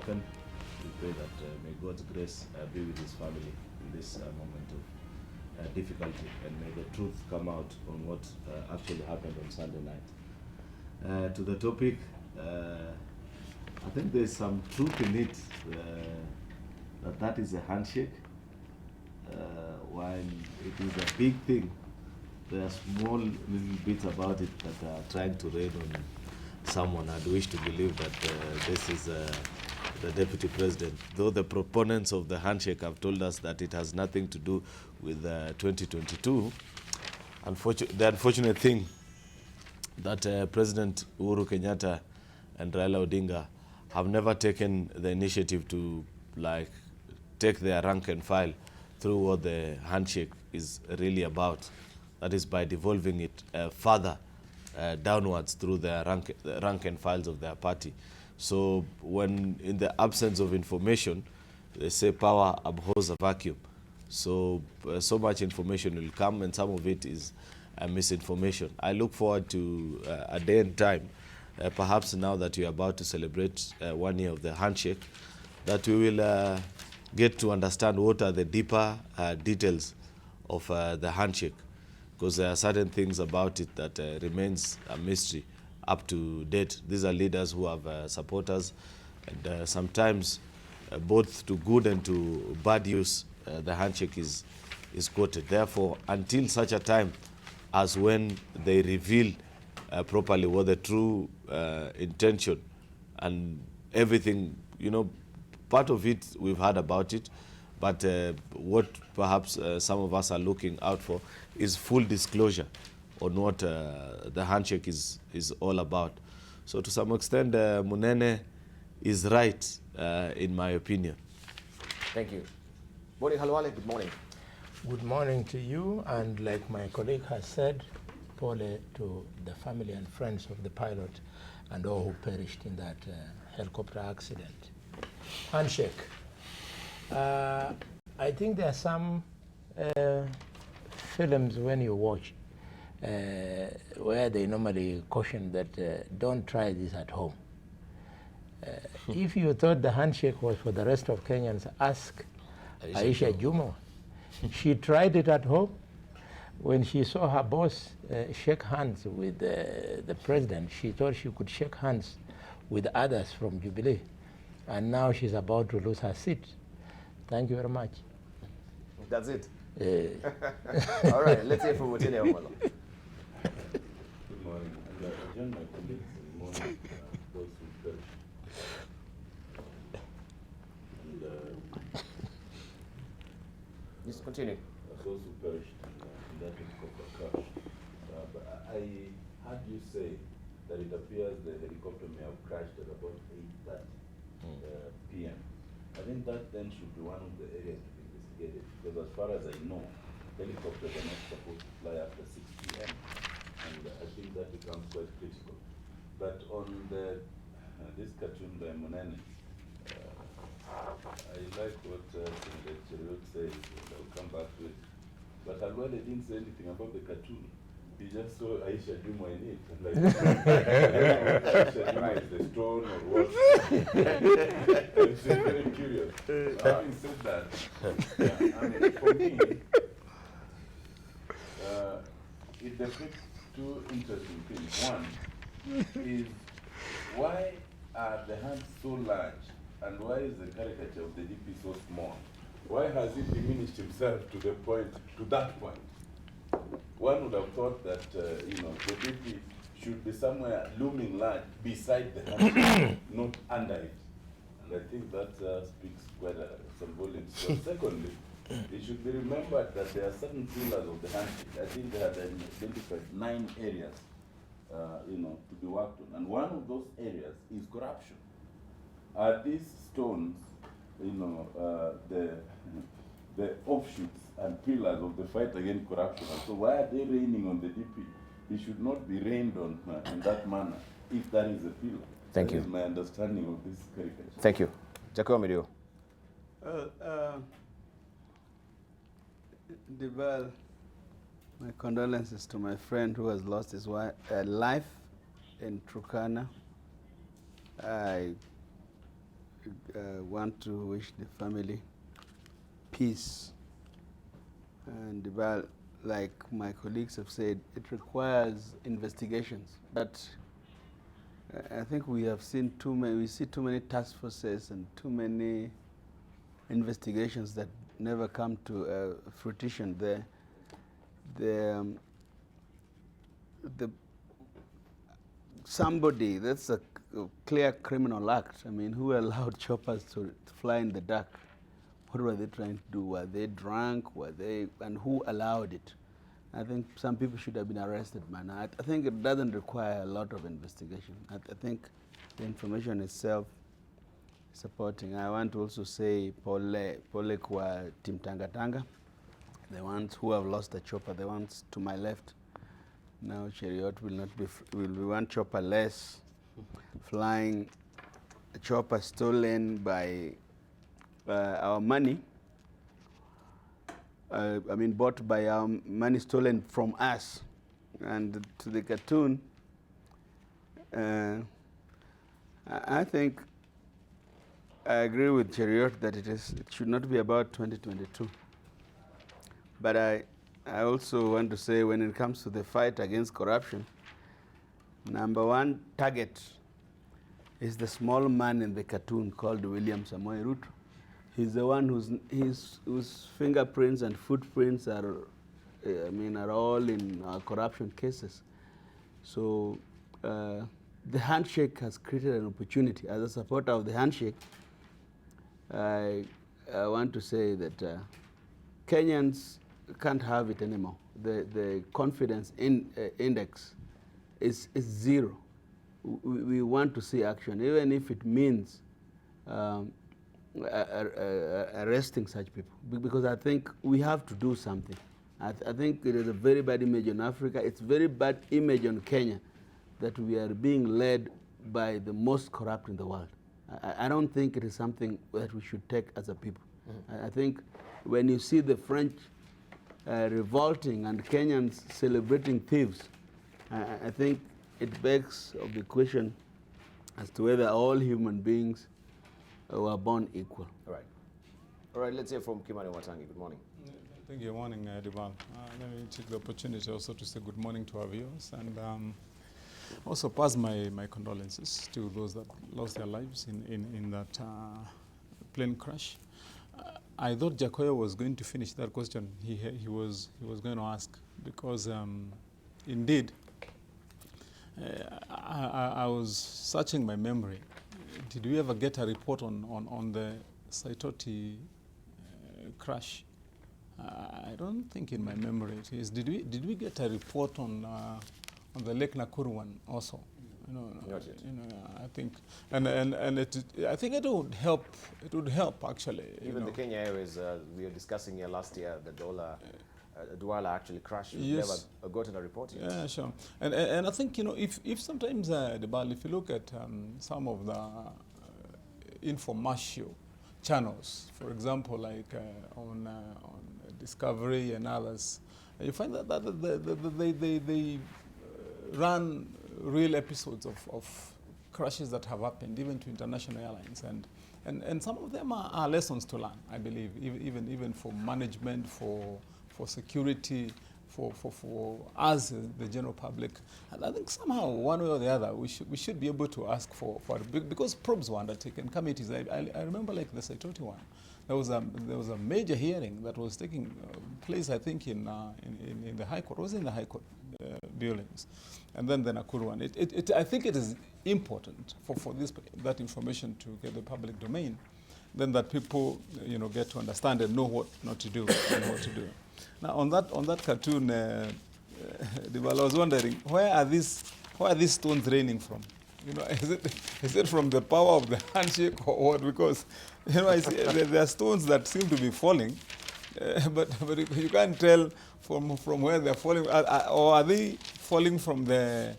happened. We pray that may God's grace be with his family in this moment of difficulty, and may the truth come out on what actually happened on Sunday night. To the topic, I think there's some truth in it, that is a handshake. While it is a big thing, there are small little bits about it that are trying to rain on someone. I'd wish to believe that this is the deputy president, though the proponents of the handshake have told us that it has nothing to do with 2022. The unfortunate thing that President Uhuru Kenyatta and Raila Odinga have never taken the initiative to take their rank and file through what the handshake is really about. That is by devolving it further downwards through the rank and files of their party. So when in the absence of information, they say power abhors a vacuum. So much information will come, and some of it is misinformation. I look forward to a day and time, perhaps now that we are about to celebrate 1 year of the handshake, that we will get to understand what are the deeper details of the handshake, because there are certain things about it that remains a mystery up to date. These are leaders who have supporters, and sometimes both to good and to bad use, the handshake is quoted. Therefore, until such a time as when they reveal properly what the true intention and everything, part of it we've heard about it, but what perhaps some of us are looking out for is full disclosure on what the handshake is all about. So to some extent, Munene is right, in my opinion. Thank you. Bori Halwale, good morning. Good morning to you, and like my colleague has said, Pole to the family and friends of the pilot and all who perished in that helicopter accident. Handshake. I think there are some films when you watch where they normally caution that don't try this at home. If you thought the handshake was for the rest of Kenyans, ask Aisha Juma. She tried it at home. When she saw her boss shake hands with the president, she thought she could shake hands with others from Jubilee. And now she's about to lose her seat. Thank you very much. That's it? All right, let's hear from Mutile Omolo. Good morning. And I join my colleagues in mourning those who perished. And Just continue. those who perished in that helicopter crash. But I heard you say that it appears the helicopter may have crashed at about 8:30 p.m. I think that then should be one of the areas to be investigated, because as far as I know, helicopters are not supposed to fly after 6 p.m. And I think that becomes quite critical. But on this cartoon by Monene, I like what Senator Cheriot says, and I'll come back to it. But Alwale didn't say anything about the cartoon. He just saw Aisha Juma in it. And Aisha Juma is the stone or what? And she's very curious. Having said that, for me, it depicts two interesting things. One is, why are the hands so large, and why is the caricature of the DP so small? Why has he diminished himself to that point? One would have thought that the DP should be somewhere looming large beside the handshake, not under it. And I think that speaks quite some volumes. But secondly, it should be remembered that there are certain pillars of the handshake. I think they had identified 9 areas, to be worked on. And one of those areas is corruption. Are these stones, the offshoots and pillars of the fight against corruption? And so why are they raining on the DP? It should not be rained on in that manner, if that is a pillar. Thank you. That is my understanding of this caricature. Thank you. Jacob Midio. Debarl, my condolences to my friend who has lost his life in Turkana. want to wish the family peace. And Debarl, like my colleagues have said, it requires investigations. But I think we have seen too many. We see too many task forces and too many investigations that never come to fruition. Somebody, that's a clear criminal act. I mean, who allowed choppers to fly in the dark? What were they trying to do? Were they drunk? And who allowed it? I think some people should have been arrested, man. I think it doesn't require a lot of investigation. I think the information itself is supporting. I want to also say Pole kwa Team Tanga Tanga, the ones who have lost the chopper, the ones to my left. Now Chariot will be one chopper less, flying a chopper stolen by our money. Bought by our money, stolen from us. And to the cartoon, I think I agree with Chariot that it should not be about 2022. But I also want to say, when it comes to the fight against corruption, number one target is the small man in the cartoon called William Samoei Ruto. He's the one whose fingerprints and footprints are all in corruption cases. So the handshake has created an opportunity. As a supporter of the handshake, I want to say that Kenyans can't have it anymore. The confidence index is zero. We want to see action, even if it means arresting such people, because I think we have to do something. I think it is a very bad image on Africa. It's very bad image on Kenya that we are being led by the most corrupt in the world. I don't think it is something that we should take as a people. Mm-hmm. I think when you see the French revolting and Kenyans celebrating thieves, I think it begs of the question as to whether all human beings were born equal. All right, let's hear from Kimani Watangi. Good morning. Thank you. Good morning, Debarl. Let me take the opportunity also to say good morning to our viewers, and also pass my condolences to those that lost their lives in that plane crash. I thought Jacoyo was going to finish that question he was going to ask, because indeed I was searching my memory. Did we ever get a report on the Saitoti crash? I don't think in my memory it is. Did we get a report on the Lake Nakuru one also? Not yet. I think, and I think it would help. It would help actually. Even the Kenya Airways we were discussing here last year, the Douala actually crashed. We've Yes. never gotten a report yet. Yeah, sure. And I think, if sometimes, Debarl, if you look at some of the infomercial channels, for example, like on Discovery and others, you find that they run real episodes of crashes that have happened, even to international airlines, and some of them are lessons to learn, I believe, even for management, for security, for us, the general public. And I think somehow, one way or the other, we should be able to ask for because probes were undertaken, committees. I remember, like the Saitoti one, there was a major hearing that was taking place, I think, in the High Court. It was in the High Court buildings, and then the Nakuru one. I think it is important for that information to get the public domain, then that people get to understand and know what not to do and what to do. Now on that cartoon, Debarl, I was wondering, where are these stones raining from? Is it from the power of the handshake or what? Because I see there are stones that seem to be falling, but you can't tell from where they're falling, or are they falling from the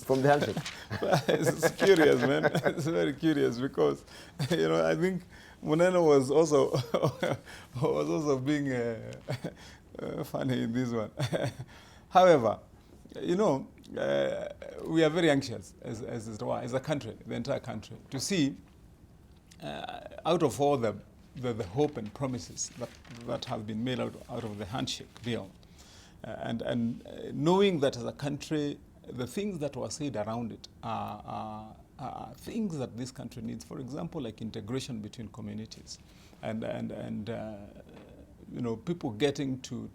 From the handshake. It's curious, man. It's very curious, because I think Muneno was also being funny in this one. However, we are very anxious as a country, the entire country, to see out of all the hope and promises that have been made out of the handshake deal, and knowing that as a country, the things that were said around it are things that this country needs. For example, like integration between communities, and you know, people getting to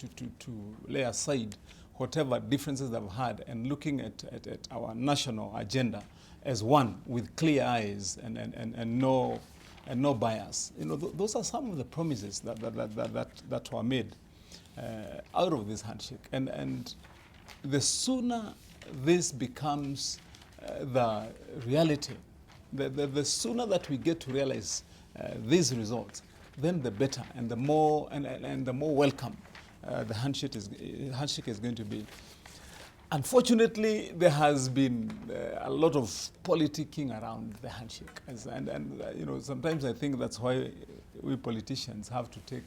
lay aside whatever differences they've had and looking at our national agenda as one with clear eyes and no bias. You know, those are some of the promises that were made out of this handshake. And the sooner this becomes the reality, the sooner that we get to realize these results, then the better and the more welcome the handshake is going to be. Unfortunately, there has been a lot of politicking around the handshake, and you know, sometimes I think that's why we politicians have to take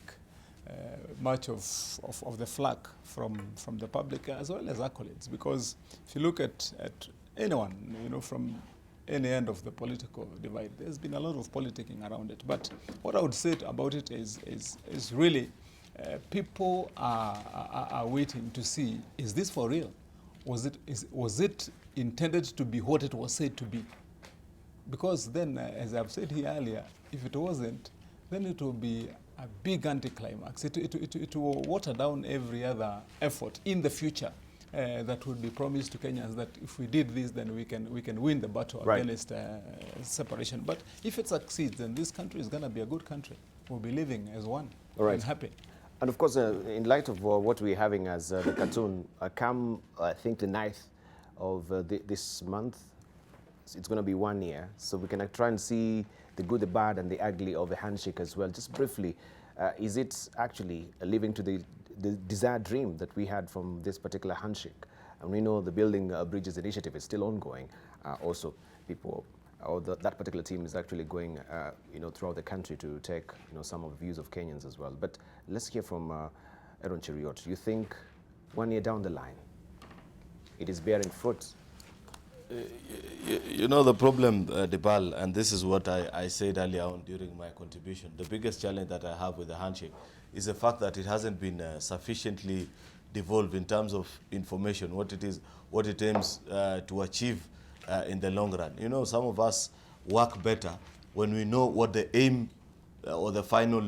much of the flack from the public as well as accolades, because if you look at anyone, you know, from any end of the political divide, there's been a lot of politicking around it. But what I would say about it is really people are waiting to see, is this for real? Was it intended to be what it was said to be? Because then, as I've said here earlier, if it wasn't, then it will be a big anticlimax. It will water down every other effort in the future that would be promised to Kenyans, that if we did this, then we can win the battle against separation. But if it succeeds, then this country is going to be a good country. We'll be living as one and happy. And of course, in light of what we're having as the cartoon, come, I think, the 9th of this month, it's going to be 1 year. So we can try and see the good, the bad, and the ugly of the handshake as well. Just briefly, is it actually living to the desired dream that we had from this particular handshake? And we know the Building Bridges initiative is still ongoing. Also, people, or that particular team is actually going, you know, throughout the country to take, you know, some of the views of Kenyans as well. But let's hear from Aaron Cheriot. You think 1 year down the line, it is bearing fruit? You know, the problem, Debarl, and this is what I said earlier on during my contribution, the biggest challenge that I have with the handshake is the fact that it hasn't been sufficiently devolved in terms of information, what it aims to achieve in the long run. You know, some of us work better when we know what the aim or the final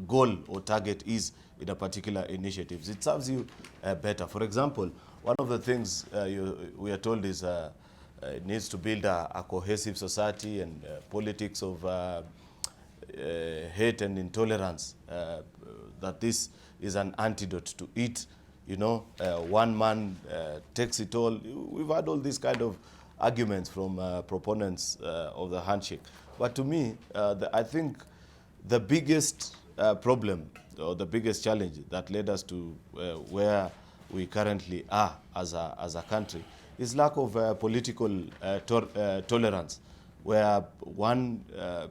goal or target is in a particular initiative. It serves you better. For example, one of the things we are told is it needs to build a cohesive society, and politics of hate and intolerance, that this is an antidote to it. You know, one man takes it all. We've had all these kind of arguments from proponents of the handshake. But to me, I think the biggest problem or the biggest challenge that led us to where we currently are as a country is lack of political tolerance, where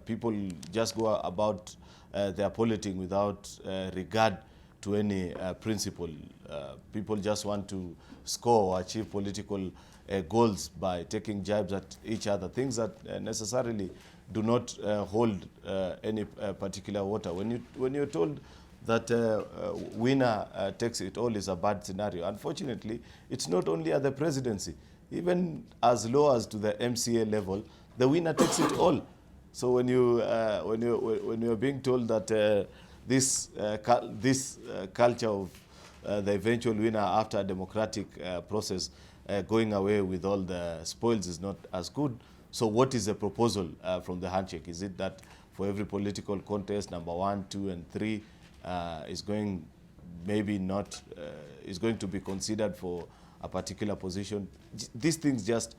people just go about their politic without regard to any principle. People just want to score or achieve political goals by taking jabs at each other, things that necessarily do not hold any particular water. When you're told that winner takes it all is a bad scenario, unfortunately, it's not only at the presidency. Even as low as to the MCA level, the winner takes it all. So when you're being told that this culture of the eventual winner after a democratic process going away with all the spoils is not as good. So what is the proposal from the handshake? Is it that for every political contest, number 1, 2, and 3 is going to be considered for a particular position? These things just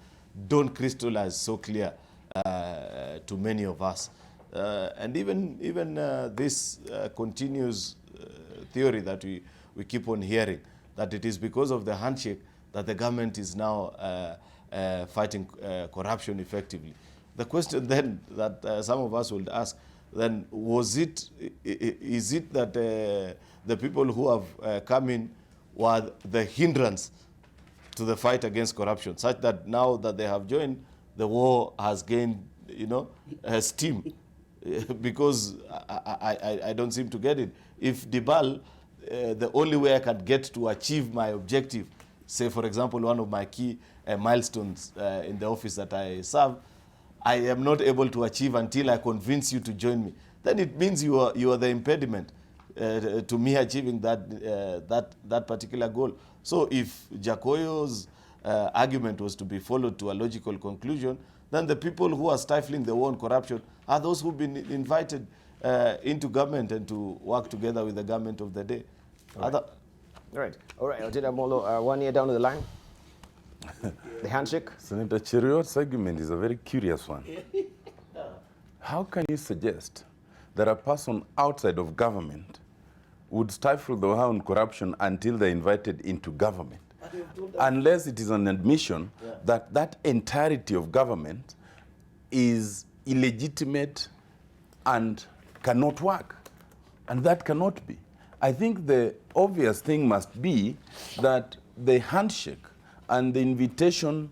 don't crystallize so clear to many of us. And even this continuous theory that we keep on hearing, that it is because of the handshake that the government is now fighting corruption effectively. The question then that some of us would ask, then is it that the people who have come in were the hindrance to the fight against corruption, such that now that they have joined, the war has gained, steam. Because I don't seem to get it. If Debarl, the only way I can get to achieve my objective, say for example one of my key milestones in the office that I serve, I am not able to achieve until I convince you to join me, then it means you are the impediment to me achieving that particular goal. So if Jakoyo's argument was to be followed to a logical conclusion, then the people who are stifling the war on corruption are those who've been invited into government and to work together with the government of the day. All right. Algeria Molo, 1 year down the line. The handshake. Senator Cheriot's argument is a very curious one. How can you suggest that a person outside of government would stifle the war on corruption until they're invited into government? Unless it is an admission that that entirety of government is illegitimate and cannot work. And that cannot be. I think the obvious thing must be that the handshake and the invitation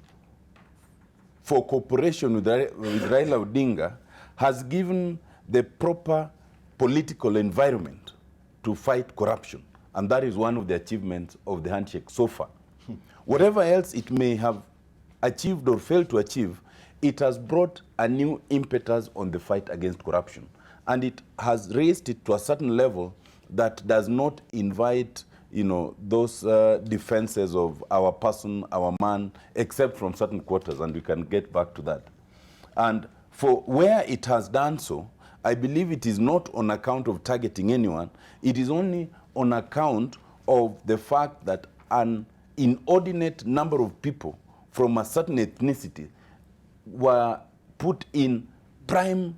for cooperation with Raila Odinga has given the proper political environment to fight corruption. And that is one of the achievements of the handshake so far. Whatever else it may have achieved or failed to achieve, it has brought a new impetus on the fight against corruption. And it has raised it to a certain level that does not invite, those defenses of our person, our man, except from certain quarters, and we can get back to that. And for where it has done so, I believe it is not on account of targeting anyone. It is only on account of the fact that an inordinate number of people from a certain ethnicity were put in prime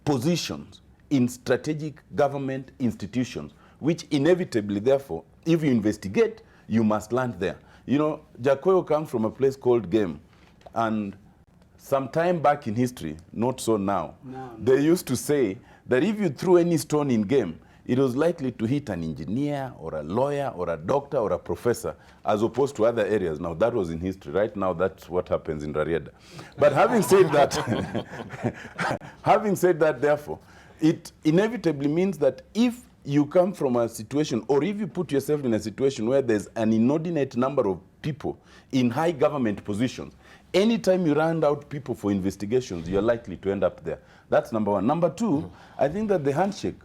positions in strategic government institutions, which inevitably, therefore, if you investigate, you must land there. Jakoyo comes from a place called Game, and some time back in history, not so now, they used to say that if you threw any stone in Game, it was likely to hit an engineer or a lawyer or a doctor or a professor, as opposed to other areas. Now, that was in history. Right now, that's what happens in Rarieda. But having said that, therefore, it inevitably means that if you come from a situation, or if you put yourself in a situation where there's an inordinate number of people in high government positions, anytime you round out people for investigations, you're likely to end up there. That's number one. Number two, I think that the handshake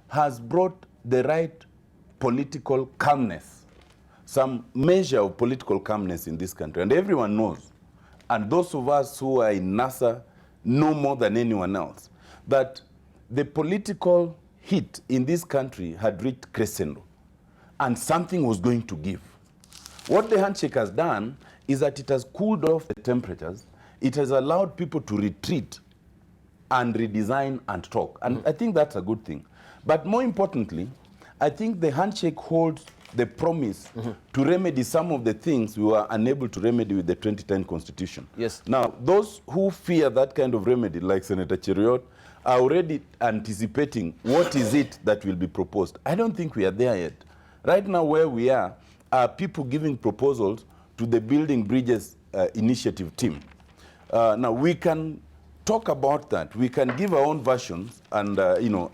has brought the right political calmness, some measure of political calmness in this country. And everyone knows, and those of us who are in NASA know more than anyone else, that the political heat in this country had reached crescendo, and something was going to give. What the handshake has done is that it has cooled off the temperatures. It has allowed people to retreat and redesign and talk. And I think that's a good thing. But more importantly, I think the handshake holds the promise to remedy some of the things we were unable to remedy with the 2010 Constitution. Yes. Now, those who fear that kind of remedy, like Senator Cheriot, are already anticipating what is it that will be proposed. I don't think we are there yet. Right now, where we are people giving proposals to the Building Bridges initiative team. Now, we can talk about that. We can give our own versions, and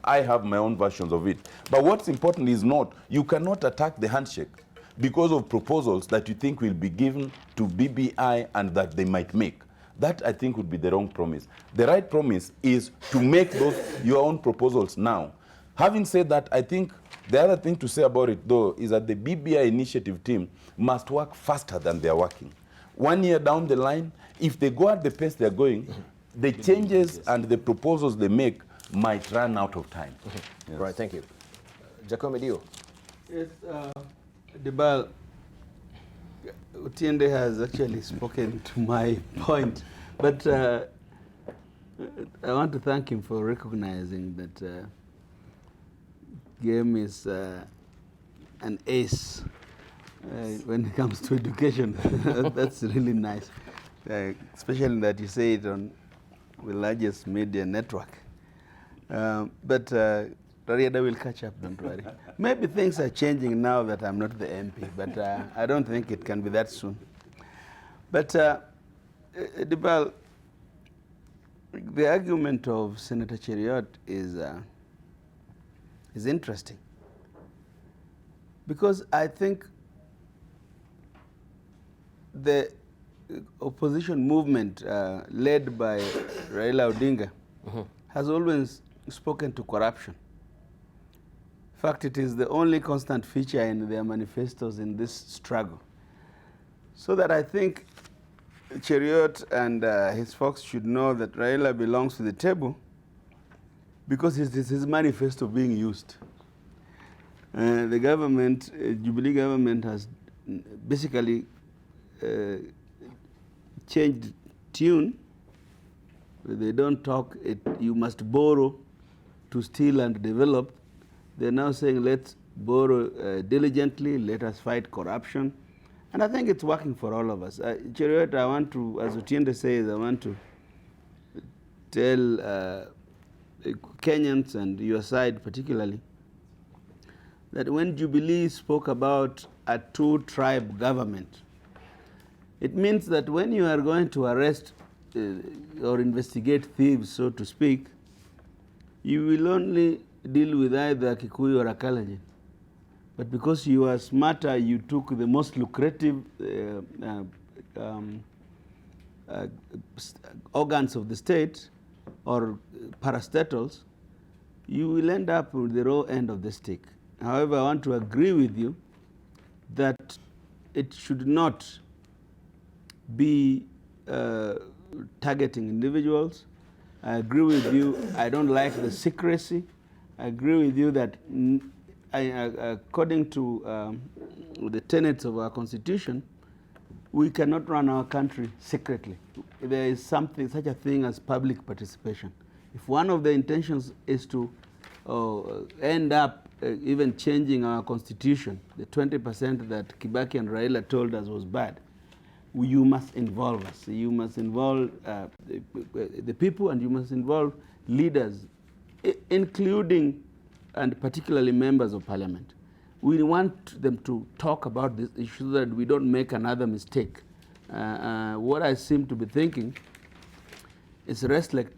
I have my own versions of it. But what's important is you cannot attack the handshake because of proposals that you think will be given to BBI and that they might make. That, I think, would be the wrong promise. The right promise is to make your own proposals now. Having said that, I think the other thing to say about it, though, is that the BBI initiative team must work faster than they are working. 1 year down the line, if they go at the pace they're going, the changes and the proposals they make might run out of time. Yes. Right, thank you. Jacob Medio. Yes, Debarl, Otiende has actually spoken to my point, but I want to thank him for recognizing that Game is an ace when it comes to education. That's really nice, especially that you say it on the largest media network. But Rarieda will catch up, don't worry. Maybe things are changing now that I'm not the MP, but I don't think it can be that soon. But Debarl, the argument of Senator Cheriot is interesting, because I think the opposition movement led by Raila Odinga has always spoken to corruption. In fact, it is the only constant feature in their manifestos in this struggle. So that I think Cheriot and his folks should know that Raila belongs to the table because it is his manifesto being used. The government, Jubilee government, has basically changed tune. They don't talk, you must borrow to steal and develop. They're now saying, let's borrow diligently, let us fight corruption. And I think it's working for all of us. Cheriot, I want to, as Utiende says, I want to tell Kenyans and your side particularly, that when Jubilee spoke about a two-tribe government, it means that when you are going to arrest or investigate thieves, so to speak, you will only deal with either Kikuyu or Kalenjin. But because you are smarter, you took the most lucrative organs of the state or parastatals, you will end up with the raw end of the stick. However, I want to agree with you that it should not be targeting individuals. I agree with you. I don't like the secrecy. I agree with you that according to the tenets of our constitution, we cannot run our country secretly. There is something, such a thing as public participation. If one of the intentions is to end up even changing our constitution, the 20% that Kibaki and Raila told us was bad, you must involve us. You must involve the people, and you must involve leaders, including and particularly members of parliament. We want them to talk about this issue so that we don't make another mistake. What I seem to be thinking is reckless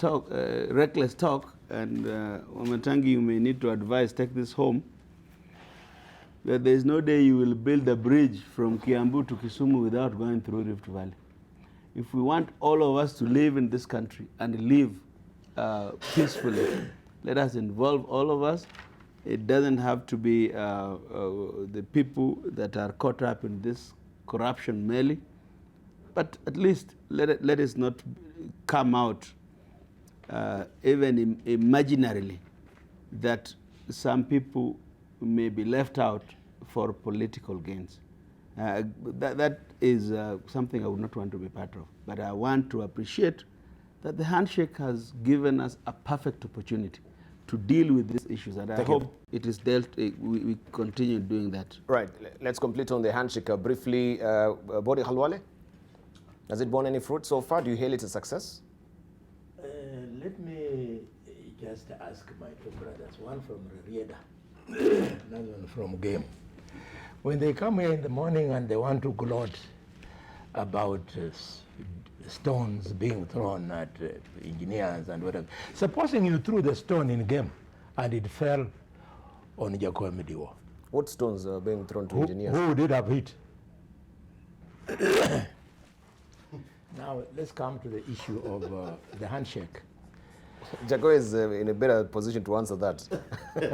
talk, and Wamatangi, you may need to advise, take this home, that there is no day you will build a bridge from Kiambu to Kisumu without going through Rift Valley. If we want all of us to live in this country and live peacefully, let us involve all of us. It doesn't have to be the people that are caught up in this corruption merely, but at least let us not come out even imaginarily that some people may be left out for political gains. That is something I would not want to be part of. But I want to appreciate that the handshake has given us a perfect opportunity to deal with these issues, and I hope it is dealt. We continue doing that. Right. Let's complete on the handshake briefly. Bodi Halwale, has it borne any fruit so far? Do you hail it a success? Let me just ask my two brothers, one from Rarieda, another one from Game. When they come here in the morning and they want to gloat about stones being thrown at engineers and whatever, supposing you threw the stone in Game and it fell on Jacob Mediwo. What stones are being thrown to engineers? Who did have hit? Now let's come to the issue of the handshake. Jaco is in a better position to answer that. It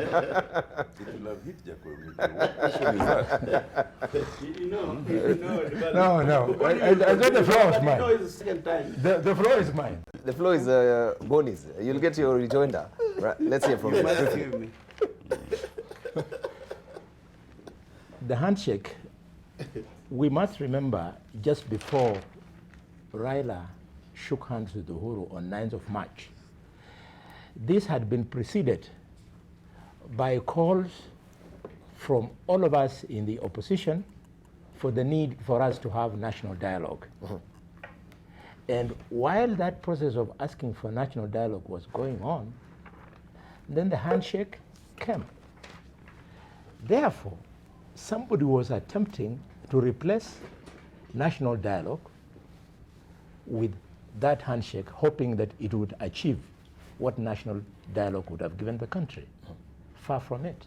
will have hit Jacob. What issue is that? No. I said the floor is mine. No, it's the second time. The floor is mine. The floor is Boni's. You'll get your rejoinder. Right. Let's hear from you. The handshake, we must remember just before Raila shook hands with Uhuru on 9th of March, this had been preceded by calls from all of us in the opposition for the need for us to have national dialogue. And while that process of asking for national dialogue was going on, then the handshake came. Therefore, somebody was attempting to replace national dialogue with that handshake, hoping that it would achieve what national dialogue would have given the country. Far from it.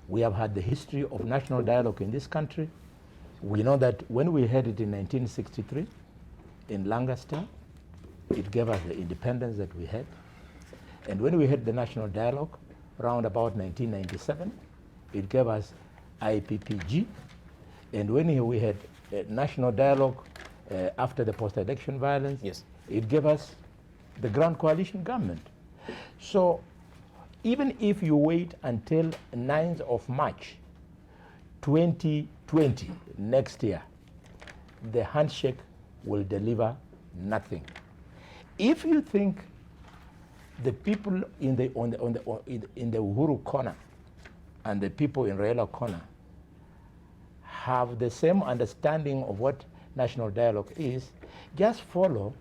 We have had the history of national dialogue in this country. We know that when we had it in 1963 in Lancaster, it gave us the independence that we had. And when we had the national dialogue around about 1997, it gave us IPPG. And when we had national dialogue after the post-election violence, Yes. it gave us the Grand Coalition government. So even if you wait until 9th of March 2020, next year, the handshake will deliver nothing. If you think the people in the Uhuru corner and the people in Raila corner have the same understanding of what national dialogue is, just follow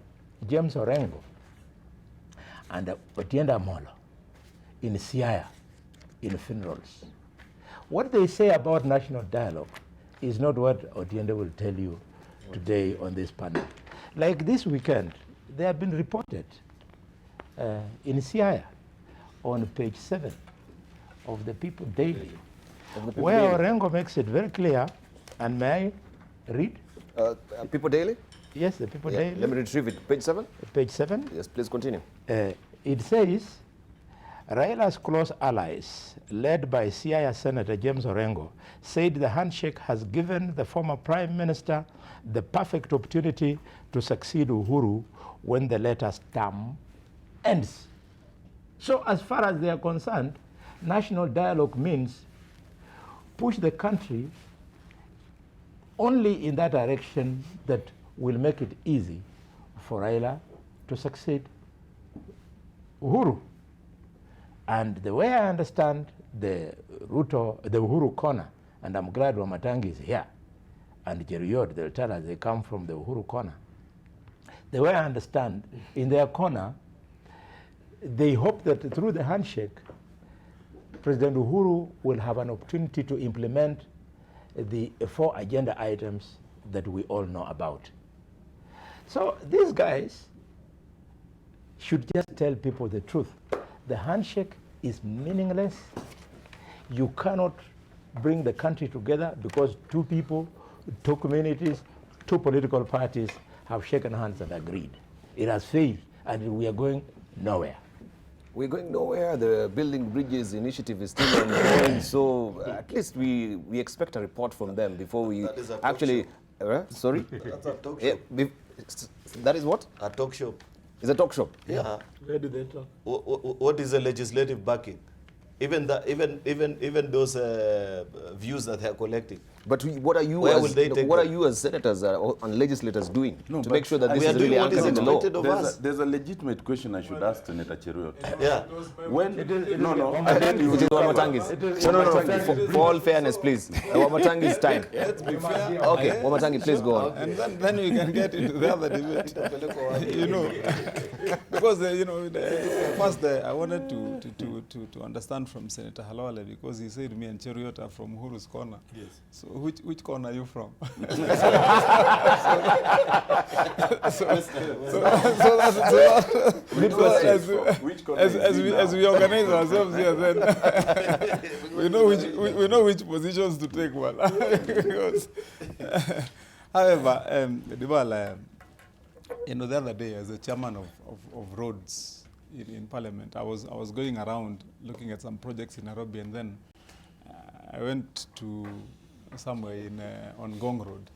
James Orengo and Otienda Molo in Siaya, in funerals. What they say about national dialogue is not what Otienda will tell you today on this panel. Like this weekend, they have been reported in Siaya on page 7 of the People Daily, where Orengo makes it very clear, and may I read? People Daily? Yes, the People Yeah, Daily. let me retrieve it. Page 7? Page 7. Yes, please continue. It says, Raila's close allies, led by Siaya Senator James Orengo, said the handshake has given the former Prime Minister the perfect opportunity to succeed Uhuru when the latter's term ends. So as far as they are concerned, national dialogue means push the country only in that direction that will make it easy for Raila to succeed Uhuru. And the way I understand the Uhuru corner, and I'm glad Wamatangi is here, and Jeriot, they'll tell us they come from the Uhuru corner. The way I understand, in their corner, they hope that through the handshake, President Uhuru will have an opportunity to implement the 4 agenda items that we all know about. So these guys should just tell people the truth. The handshake is meaningless. You cannot bring the country together because 2 people, 2 communities, 2 political parties have shaken hands and agreed. It has failed, and we are going nowhere. We're going nowhere. The Building Bridges initiative is still ongoing, so at least we expect a report from them before we That is a talk actually... sorry? That's a talk Yeah, show. that is what? A talk show. It's a talk show. Yeah. Where do they talk? What is the legislative backing? Even those views that they are collecting. But what are you Where will as they take what are them? you as senators and legislators doing No, to but make sure that we this are is doing really what is anchored in the law? expected of us. There's a legitimate question I should ask Senator Cheruiyot. Yeah. When It Which is Wamatangi's. No. For all fairness, please. Wamatangi's time. Let's be fair. Okay, Wamatangi, please go on. And then we can get into the other debate. You know, because first I wanted to understand from Senator Halwale, because he said me and Cheruiyot are from Uhuru's corner. Yes. So which corner are you from? So as we organize ourselves here, then we know which positions to take. Well, because, however, Debarl, the other day, as a chairman of roads in Parliament, I was going around looking at some projects in Nairobi, and then I went to somewhere on Gong Road,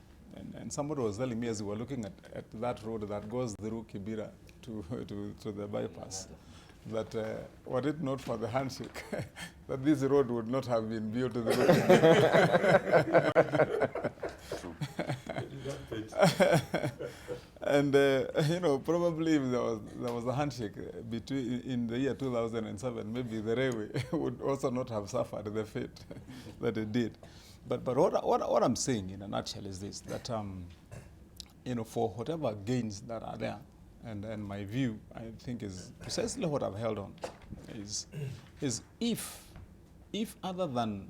and somebody was telling me as we were looking at that road that goes through Kibera to the bypass, that were it not for the handshake, that this road would not have been built to the road. And probably if there was a handshake in the year 2007, maybe the railway would also not have suffered the fate that it did. But what I'm saying in a nutshell is this: that for whatever gains that are there, and my view, I think, is precisely what I've held on, is if if other than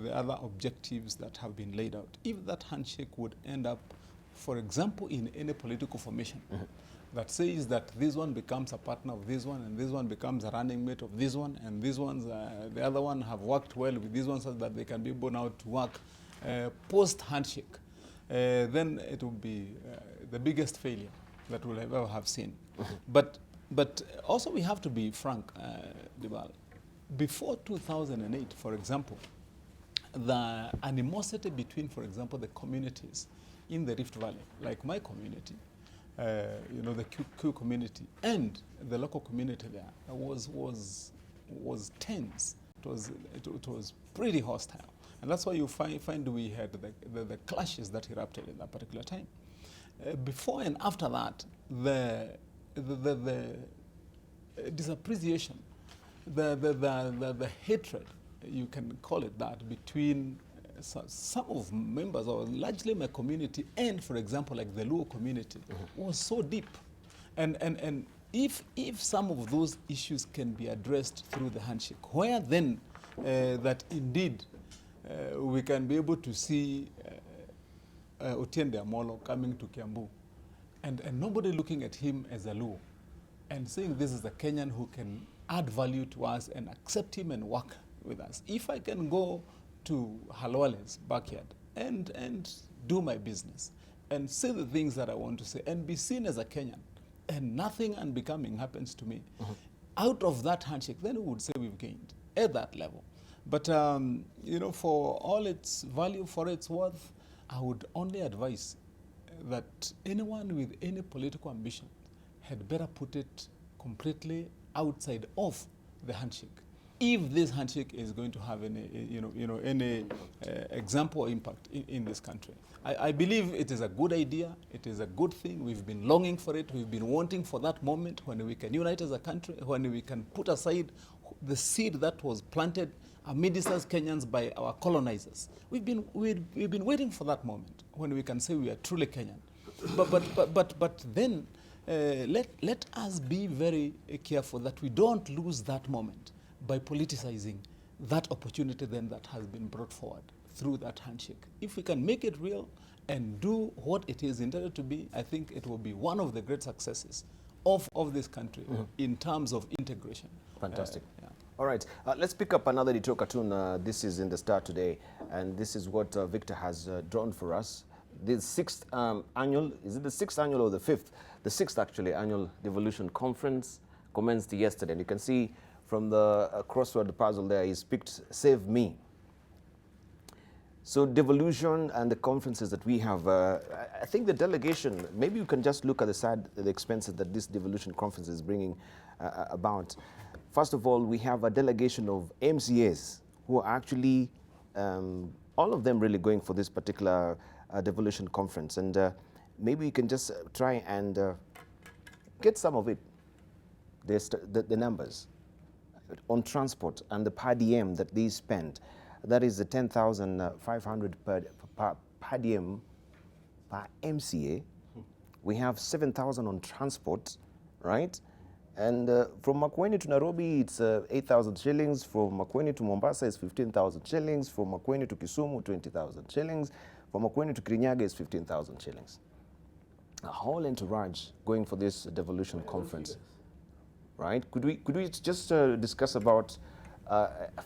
the other objectives that have been laid out, if that handshake would end up, for example, in any political formation that says that this one becomes a partner of this one, and this one becomes a running mate of this one, and these ones, the other one have worked well with these ones so that they can be able now to work post-handshake, then it will be the biggest failure that we'll ever have seen. But also we have to be frank, Debarl. Before 2008, for example, the animosity between, for example, the communities in the Rift Valley, like my community, the Q community, and the local community there, was tense. It was pretty hostile, and that's why you find we had the clashes that erupted at that particular time. Before and after that, the disappreciation, the hatred, you can call it that, between some of members, or largely my community, and, for example, like the Luo community, was so deep. And if some of those issues can be addressed through the handshake, where then that indeed we can be able to see Otiende Amolo coming to Kiambu, and nobody looking at him as a Luo, and saying this is a Kenyan who can add value to us and accept him and work with us. If I can go to Halwale's backyard and do my business and say the things that I want to say and be seen as a Kenyan, and nothing unbecoming happens to me, out of that handshake, then we would say we've gained at that level. But for all its value, for its worth, I would only advise that anyone with any political ambition had better put it completely outside of the handshake, if this handshake is going to have any example or impact in this country. I believe it is a good idea. It is a good thing. We've been longing for it. We've been wanting for that moment when we can unite as a country, when we can put aside the seed that was planted amidst us Kenyans by our colonizers. We've been waiting for that moment when we can say we are truly Kenyan. But then let us be very careful that we don't lose that moment by politicizing that opportunity then that has been brought forward through that handshake. If we can make it real and do what it is intended to be, I think it will be one of the great successes of this country in terms of integration. Fantastic. Yeah. All right, let's pick up another editorial cartoon. This is in the Star today, and this is what Victor has drawn for us. The sixth annual, is it the sixth annual or the fifth? The sixth, actually, annual Devolution Conference commenced yesterday. And you can see from the crossword puzzle there, he's picked Save Me. So Devolution and the conferences that we have, I think the delegation, maybe you can just look at the expenses that this Devolution conference is bringing about. First of all, we have a delegation of MCAs who are actually, all of them really going for this particular Devolution conference. And maybe you can just try and get some of it, the numbers on transport and the per diem that they spend. That is the 10,500 per diem per MCA. We have 7,000 on transport, right? And from Makueni to Nairobi, it's 8,000 shillings. From Makueni to Mombasa, it's 15,000 shillings. From Makueni to Kisumu, 20,000 shillings. From Makueni to Kirinyaga, it's 15,000 shillings. A whole entourage going for this Devolution conference, right? Could we just discuss about,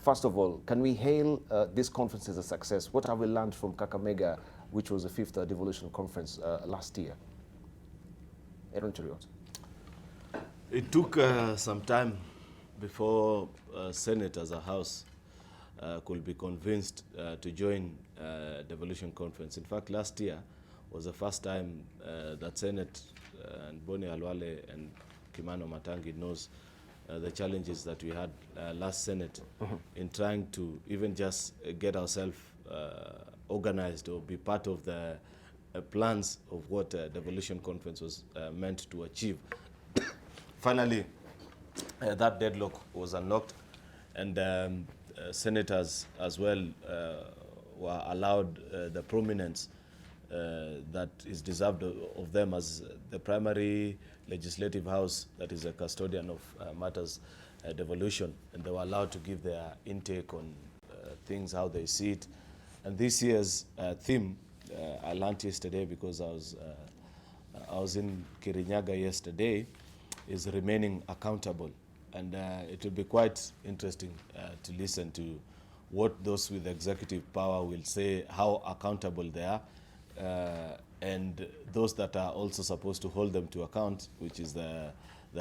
first of all, can we hail this conference as a success? What have we learned from Kakamega, which was the fifth Devolution conference last year? Aaron Cheriot. It took some time before Senate as a house could be convinced to join Devolution Conference. In fact, last year was the first time that Senate and Boni Alwale and Kimano Matangi knows the challenges that we had last Senate in trying to even just get ourselves organized or be part of the plans of what Devolution Conference was meant to achieve. Finally, that deadlock was unlocked, and senators as well were allowed the prominence that is deserved of them as the primary legislative house that is a custodian of matters devolution, and they were allowed to give their intake on things, how they see it. And this year's theme, I learned yesterday because I was in Kirinyaga yesterday, is remaining accountable. And it will be quite interesting to listen to what those with executive power will say, how accountable they are, and those that are also supposed to hold them to account, which is the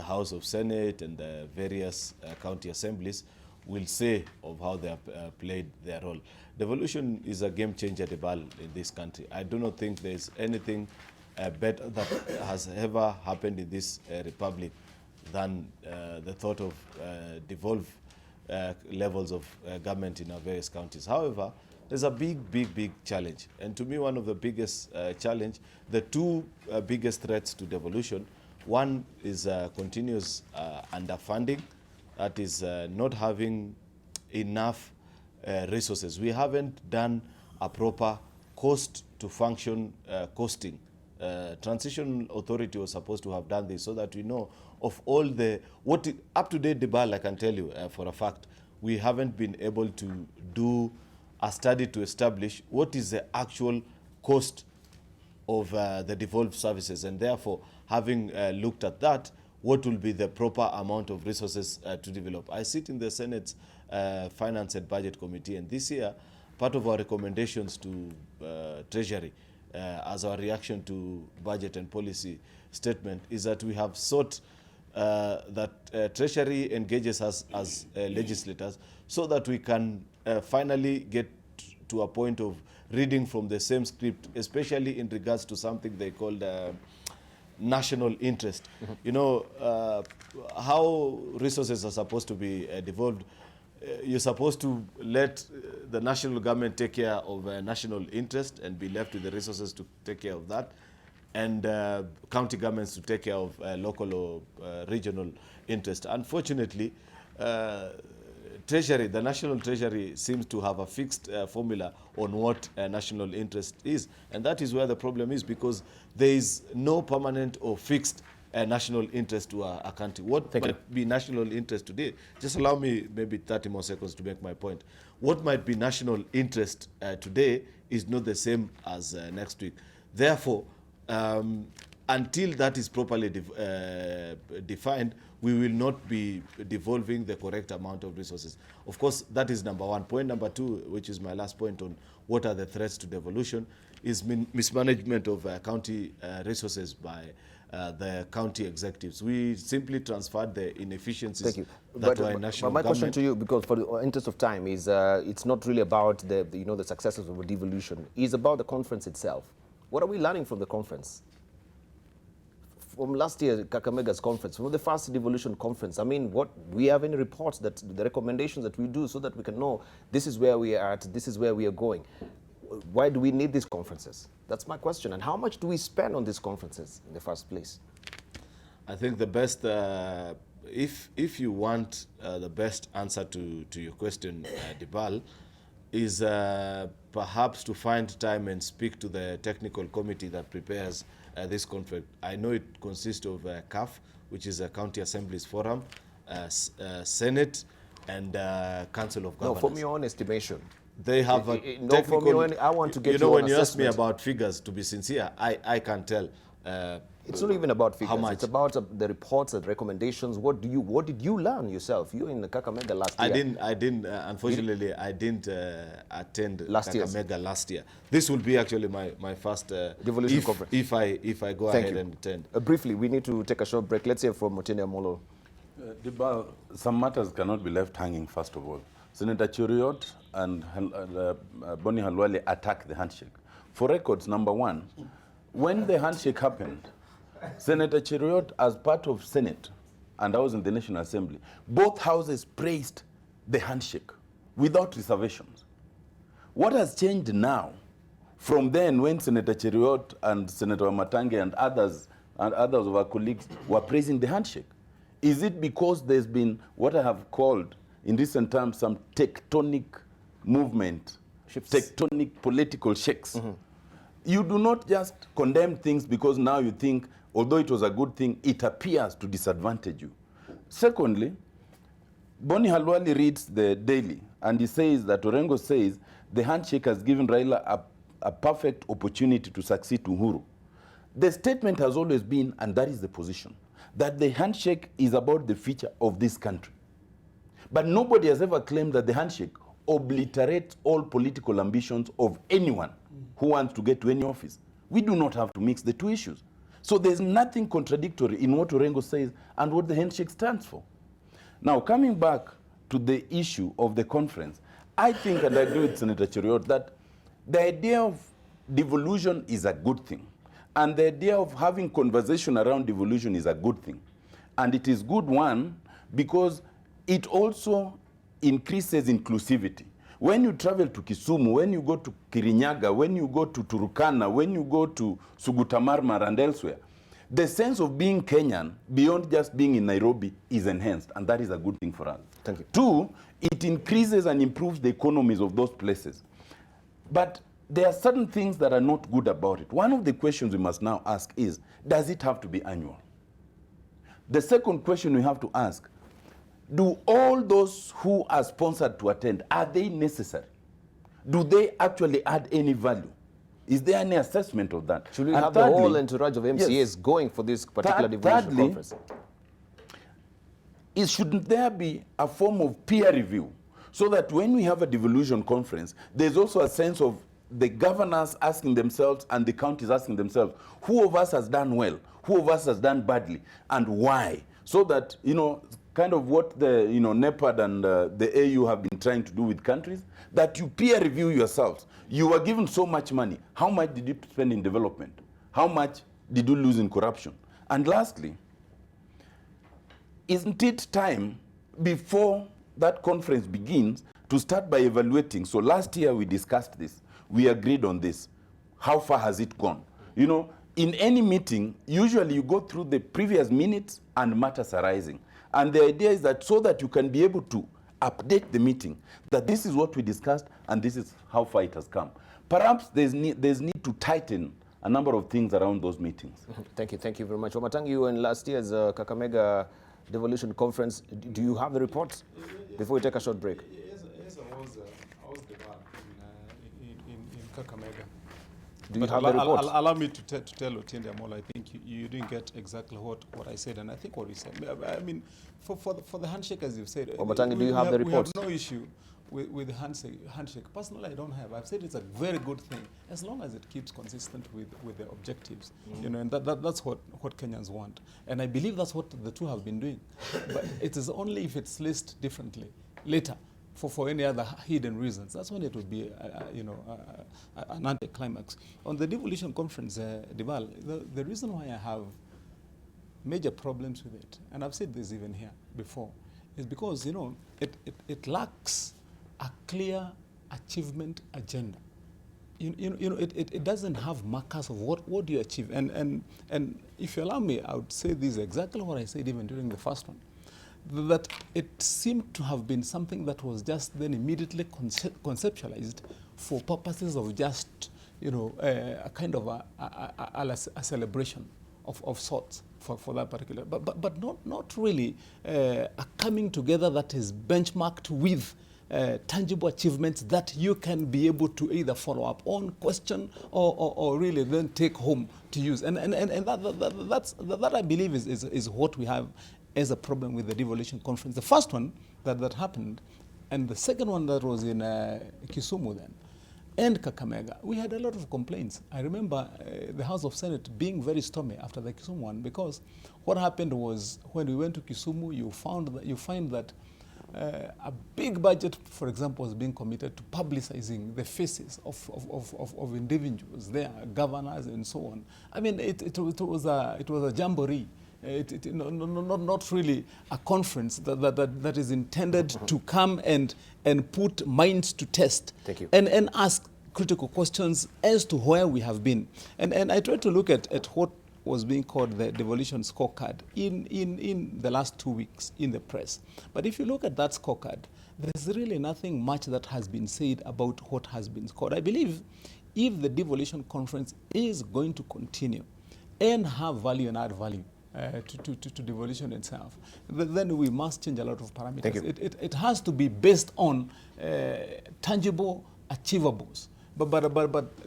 House of Senate and the various county assemblies, will say of how they have played their role. Devolution is a game changer, Debarl, in this country. I do not think there's anything better that has ever happened in this republic than the thought of devolve levels of government in our various counties. However, there's a big challenge. And to me, one of the biggest challenge, the two biggest threats to devolution, one is continuous underfunding, that is not having enough resources. We haven't done a proper cost to function costing. Transition Authority was supposed to have done this so that we know of all the, up to date, Debarl, I can tell you for a fact, we haven't been able to do a study to establish what is the actual cost of the devolved services, and therefore, having looked at that, what will be the proper amount of resources to develop. I sit in the Senate's Finance and Budget Committee, and this year, part of our recommendations to Treasury as our reaction to budget and policy statement is that we have sought that Treasury engages us as legislators so that we can finally get to a point of reading from the same script, especially in regards to something they called national interest. You know, how resources are supposed to be devolved. You're supposed to let the national government take care of national interest and be left with the resources to take care of that, and county governments to take care of local or regional interest. Unfortunately, Treasury, the National Treasury seems to have a fixed formula on what national interest is. And that is where the problem is, because there is no permanent or fixed national interest to a country. What might be national interest today? Just allow me maybe 30 more seconds to make my point. What might be national interest today is not the same as next week. Therefore, until that is properly defined, we will not be devolving the correct amount of resources. Of course, that is number one. Point number two, which is my last point on what are the threats to devolution, is mismanagement of county resources by the county executives. We simply transferred the inefficiencies that were in national but my question government. to you, because for the interest of time, is it's not really about the successes of a devolution. It's about the conference itself. What are we learning from the conference? From last year, Kakamega's conference, from the first devolution conference, I mean, do we have any reports, that the recommendations that we do so that we can know this is where we are at, this is where we are going? Why do we need these conferences? That's my question. And how much do we spend on these conferences in the first place? I think the best, if you want the best answer to your question, Debarl, is perhaps to find time and speak to the technical committee that prepares this conference. I know it consists of CAF, which is a County Assemblies Forum, Senate, and Council of Governors. No, from your own estimation. They have a technical... I want to get when you ask me about figures, to be sincere, I can't tell. It's not even about figures. How much? It's about the reports and recommendations. What did you learn yourself? You were in the Kakamega last year. I didn't. Unfortunately, I didn't attend Last year's. Kakamega last year. This will be actually my first Devolution conference. If I go ahead and attend. Briefly, we need to take a short break. Let's hear from Motene Amolo. Debarl, some matters cannot be left hanging, first of all. Senator Cheriot and Boni Halwale attacked the handshake. For records, number one, when the handshake happened, Senator Cheriot, as part of Senate, and I was in the National Assembly, both houses praised the handshake without reservations. What has changed now from then, when Senator Cheriot and Senator Matangi and others of our colleagues were praising the handshake? Is it because there's been what I have called in recent times some tectonic movement, tectonic political shakes? You do not just condemn things because now you think, although it was a good thing, it appears to disadvantage you. Secondly, Boni Halwale reads the Daily, and he says that Orengo says the handshake has given Raila a perfect opportunity to succeed to Uhuru. The statement has always been, and that is the position, that the handshake is about the future of this country. But nobody has ever claimed that the handshake obliterates all political ambitions of anyone who wants to get to any office. We do not have to mix the two issues. So there's nothing contradictory in what Orengo says and what the handshake stands for. Now, coming back to the issue of the conference, I think, and I agree with Senator Cheriot, that the idea of devolution is a good thing. And the idea of having conversation around devolution is a good thing. And it is good, one, because it also increases inclusivity. When you travel to Kisumu, when you go to Kirinyaga, when you go to Turukana, when you go to Sugutamarmar and elsewhere, the sense of being Kenyan, beyond just being in Nairobi, is enhanced, and that is a good thing for us. Thank you. Two, it increases and improves the economies of those places. But there are certain things that are not good about it. One of the questions we must now ask is, does it have to be annual? The second question we have to ask, do all those who are sponsored to attend, are they necessary? Do they actually add any value? Is there any assessment of that? Should we And have thirdly, the whole entourage of MCAs yes, going for this particular devolution thirdly, conference? shouldn't there be a form of peer review so that when we have a devolution conference, there's also a sense of the governors asking themselves and the counties asking themselves, who of us has done well, who of us has done badly, and why? So that, kind of what the NEPAD and the AU have been trying to do with countries, that you peer review yourselves. You were given so much money. How much did you spend in development? How much did you lose in corruption? And lastly, isn't it time before that conference begins to start by evaluating? So last year we discussed this. We agreed on this. How far has it gone? In any meeting, usually you go through the previous minutes and matters arising. And the idea is that so that you can be able to update the meeting, that this is what we discussed and this is how far it has come. Perhaps there's need to tighten a number of things around those meetings. Thank you very much. Wamatangi, you in last year's Kakamega Devolution Conference, do you have the report before we take a short break? Yes, I was Debarl in Kakamega. Do you But have the report? allow me to tell Otiende Amola, I think you didn't get exactly what I said, and I think what he said. I mean, for the handshake, as you've said, Wamatangi, do you have the report? We have no issue with the handshake. Personally, I don't have. I've said it's a very good thing, as long as it keeps consistent with the objectives. And that's what Kenyans want. And I believe that's what the two have been doing. But it is only if it's listed differently later, for any other hidden reasons, that's when it would be, an anticlimax. On the devolution conference, Debarl, the reason why I have major problems with it, and I've said this even here before, is because, it lacks a clear achievement agenda. It doesn't have markers of what do you achieve. And if you allow me, I would say this exactly what I said even during the first one, that it seemed to have been something that was just then immediately conceptualized for purposes of just, a kind of a celebration of sorts for that particular, but not really a coming together that is benchmarked with tangible achievements that you can be able to either follow up on, question, or really then take home to use. And that I believe is what we have as a problem with the devolution conference. The first one that happened, and the second one that was in Kisumu then, and Kakamega, we had a lot of complaints. I remember the House of Senate being very stormy after the Kisumu one, because what happened was when we went to Kisumu, you find that a big budget, for example, was being committed to publicizing the faces of individuals there, governors and so on. I mean, it was a jamboree. Not really a conference that is intended to come and put minds to test. Thank you. And ask critical questions as to where we have been. And I tried to look at what was being called the devolution scorecard in the last 2 weeks in the press. But if you look at that scorecard, there's really nothing much that has been said about what has been scored. I believe if the devolution conference is going to continue and have value and add value, to devolution itself. Then we must change a lot of parameters. Thank you. It has to be based on tangible achievables. But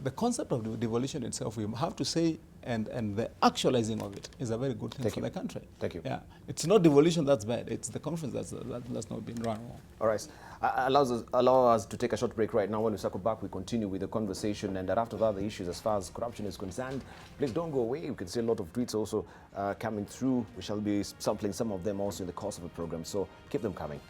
the concept of devolution itself, we have to say, and the actualizing of it is a very good thing Thank for you. the country. Thank you. Yeah, it's not devolution that's bad. It's the conference that's not been run well. All right. Allow us to take a short break right now. When we circle back, we continue with the conversation. And after that, the issues as far as corruption is concerned, please don't go away. We can see a lot of tweets also coming through. We shall be sampling some of them also in the course of the program. So keep them coming.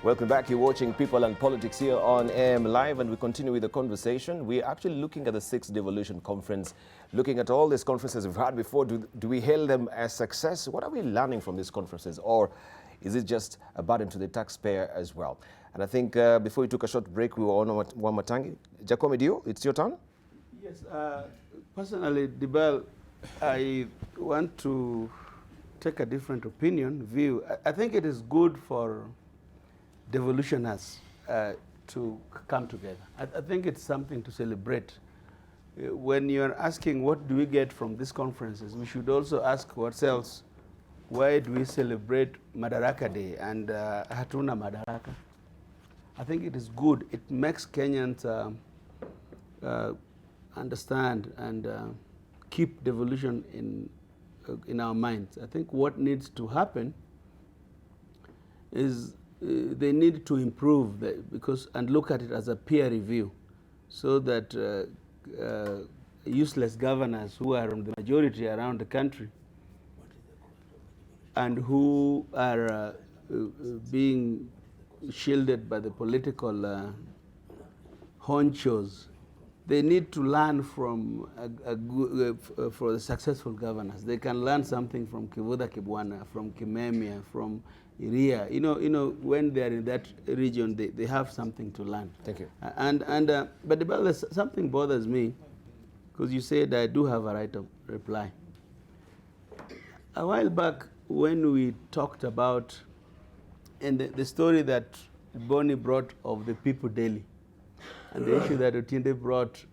Welcome back. You're watching People and Politics here on AM Live, and we continue with the conversation. We're actually looking at the 6th Devolution Conference, looking at all these conferences we've had before. Do we hail them as success? What are we learning from these conferences? Or is it just a burden to the taxpayer as well? And I think before we took a short break, we were on one Matangi. Jacob Medio, it's your turn. Yes, personally, Debarl, I want to take a different view. I think it is good for devolutioners to come together. I think it's something to celebrate. When you're asking what do we get from these conferences, we should also ask ourselves, why do we celebrate Madaraka Day and Hatuna Madaraka? I think it is good. It makes Kenyans understand and keep devolution in our minds. I think what needs to happen is they need to improve and look at it as a peer review, so that useless governors who are the majority around the country and who are being shielded by the political honchos, they need to learn from for the successful governors. They can learn something from Kivuda Kibwana, from Kimemia, from Iria. You know, when they are in that region, they have something to learn. Thank you. But something bothers me, because you said I do have a right of reply. A while back, when we talked about, and the story that Bonnie brought of the People Daily, and the issue that Otiende brought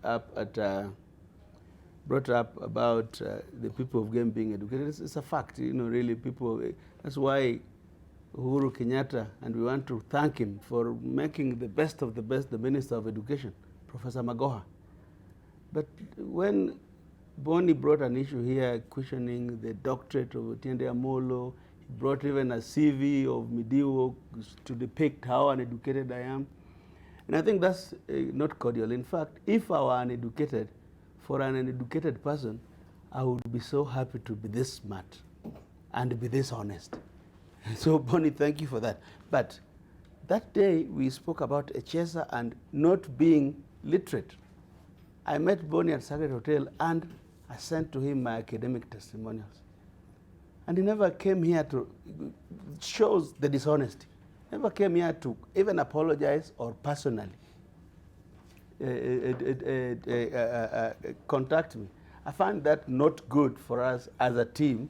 up about the people of Game being educated, it's a fact. You know, really, people. That's why Uhuru Kenyatta, and we want to thank him for making the best of the best the Minister of Education, Professor Magoha. But when Bonnie brought an issue here questioning the doctorate of Otiende Amolo, he brought even a CV of Midiwo to depict how uneducated I am. And I think that's not cordial. In fact, if I were uneducated, for an uneducated person, I would be so happy to be this smart and be this honest. So, Bonnie, thank you for that. But that day, we spoke about Echesa and not being literate. I met Bonnie at Sacred Hotel, and I sent to him my academic testimonials. And he never came here to, it shows the dishonesty. Never came here to even apologize or personally contact me. I find that not good for us as a team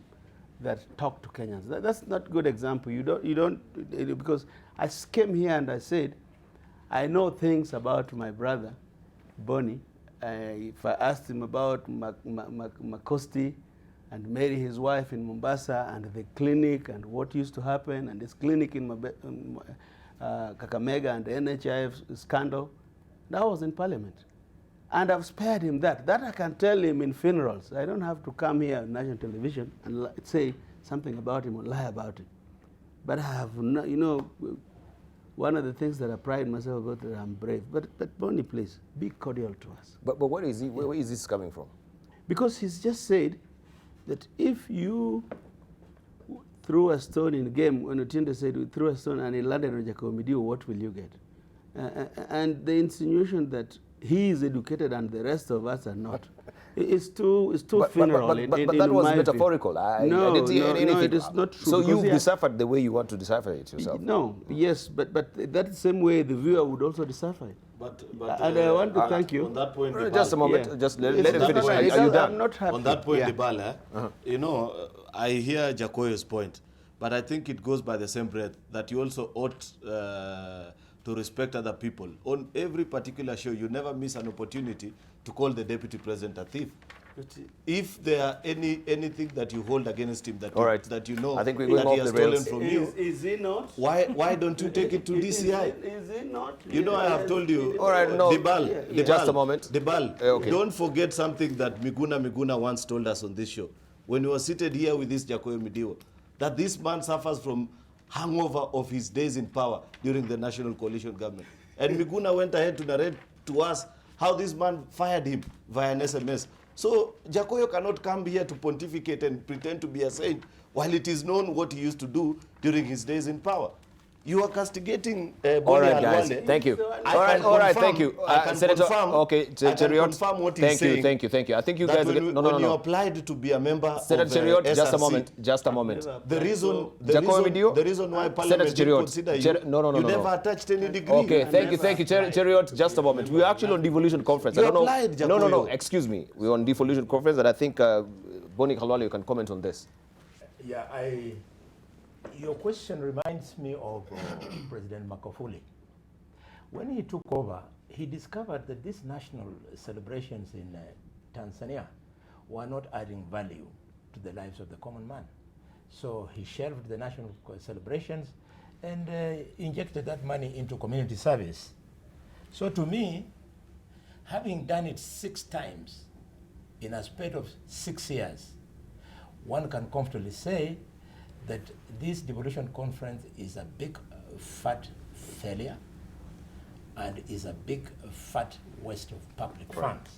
that talk to Kenyans. That's not good example. You don't, because I came here and I said, I know things about my brother, Bonnie. If I asked him about Makosti and Mary, his wife, in Mombasa, and the clinic, and what used to happen, and this clinic in Kakamega, and the NHIF scandal, that was in Parliament. And I've spared him that. That I can tell him in funerals. I don't have to come here on national television and say something about him or lie about him. But I have, you know, one of the things that I pride myself about is that I'm brave. But Bonnie, please, be cordial to us. But where is this coming from? Because he's just said that if you threw a stone in the game, when Otiende said we threw a stone and he landed on Jacob Midio, what will you get? And the insinuation that he is educated and the rest of us are not, it's too funeral. But that was metaphorical. I didn't see anything. No, it is not true. So you've deciphered the way you want to decipher it yourself? No, yes, but that same way the viewer would also decipher it. And I want to thank you. On that point, just a moment, just let it finish. Are you done? I'm not happy. On that point, Debarl, you know, I hear Jacoyo's point, but I think it goes by the same breath that you also ought to respect other people. On every particular show, you never miss an opportunity to call the deputy president a thief. If there are anything that you hold against him that that you know I think we're that going he has off the rails. stolen from you, Is he not? why don't you take it to DCI? Is he not? You know, I have told you. All right, no. Debarl, Just a moment. Debarl, Okay. don't forget something that Miguna once told us on this show. When we were seated here with this Jacoyo Midiwo, that this man suffers from hangover of his days in power during the National Coalition government. And Miguna went ahead to narrate to us how this man fired him via an SMS. So Jacoyo cannot come here to pontificate and pretend to be a saint while it is known what he used to do during his days in power. You are castigating All Boni right, guys. Halwale. Thank you. I All right, can all right. confirm- Thank you, I can Senator. confirm- Okay, I can Cheriot. confirm what he's Thank you, saying, thank you, thank you. I think you that guys are when, no, when no, you no. applied to be a member Senator of Cheriot, just a SRC, moment, just a moment. the reason why Parliament did Cheriot. consider you, No, you no. never attached any degree. Okay, thank you, Cheriot. Just a moment. We are actually on devolution conference. You I don't know. applied, No, Jacoyo. excuse me. We're on devolution conference, and I think Boni Halwale, you can comment on this. Yeah, your question reminds me of President Magufuli. When he took over, he discovered that these national celebrations in Tanzania were not adding value to the lives of the common man. So he shelved the national celebrations and injected that money into community service. So to me, having done it 6 times in a span of 6 years, one can comfortably say that this devolution conference is a big fat failure and is a big fat waste of public funds.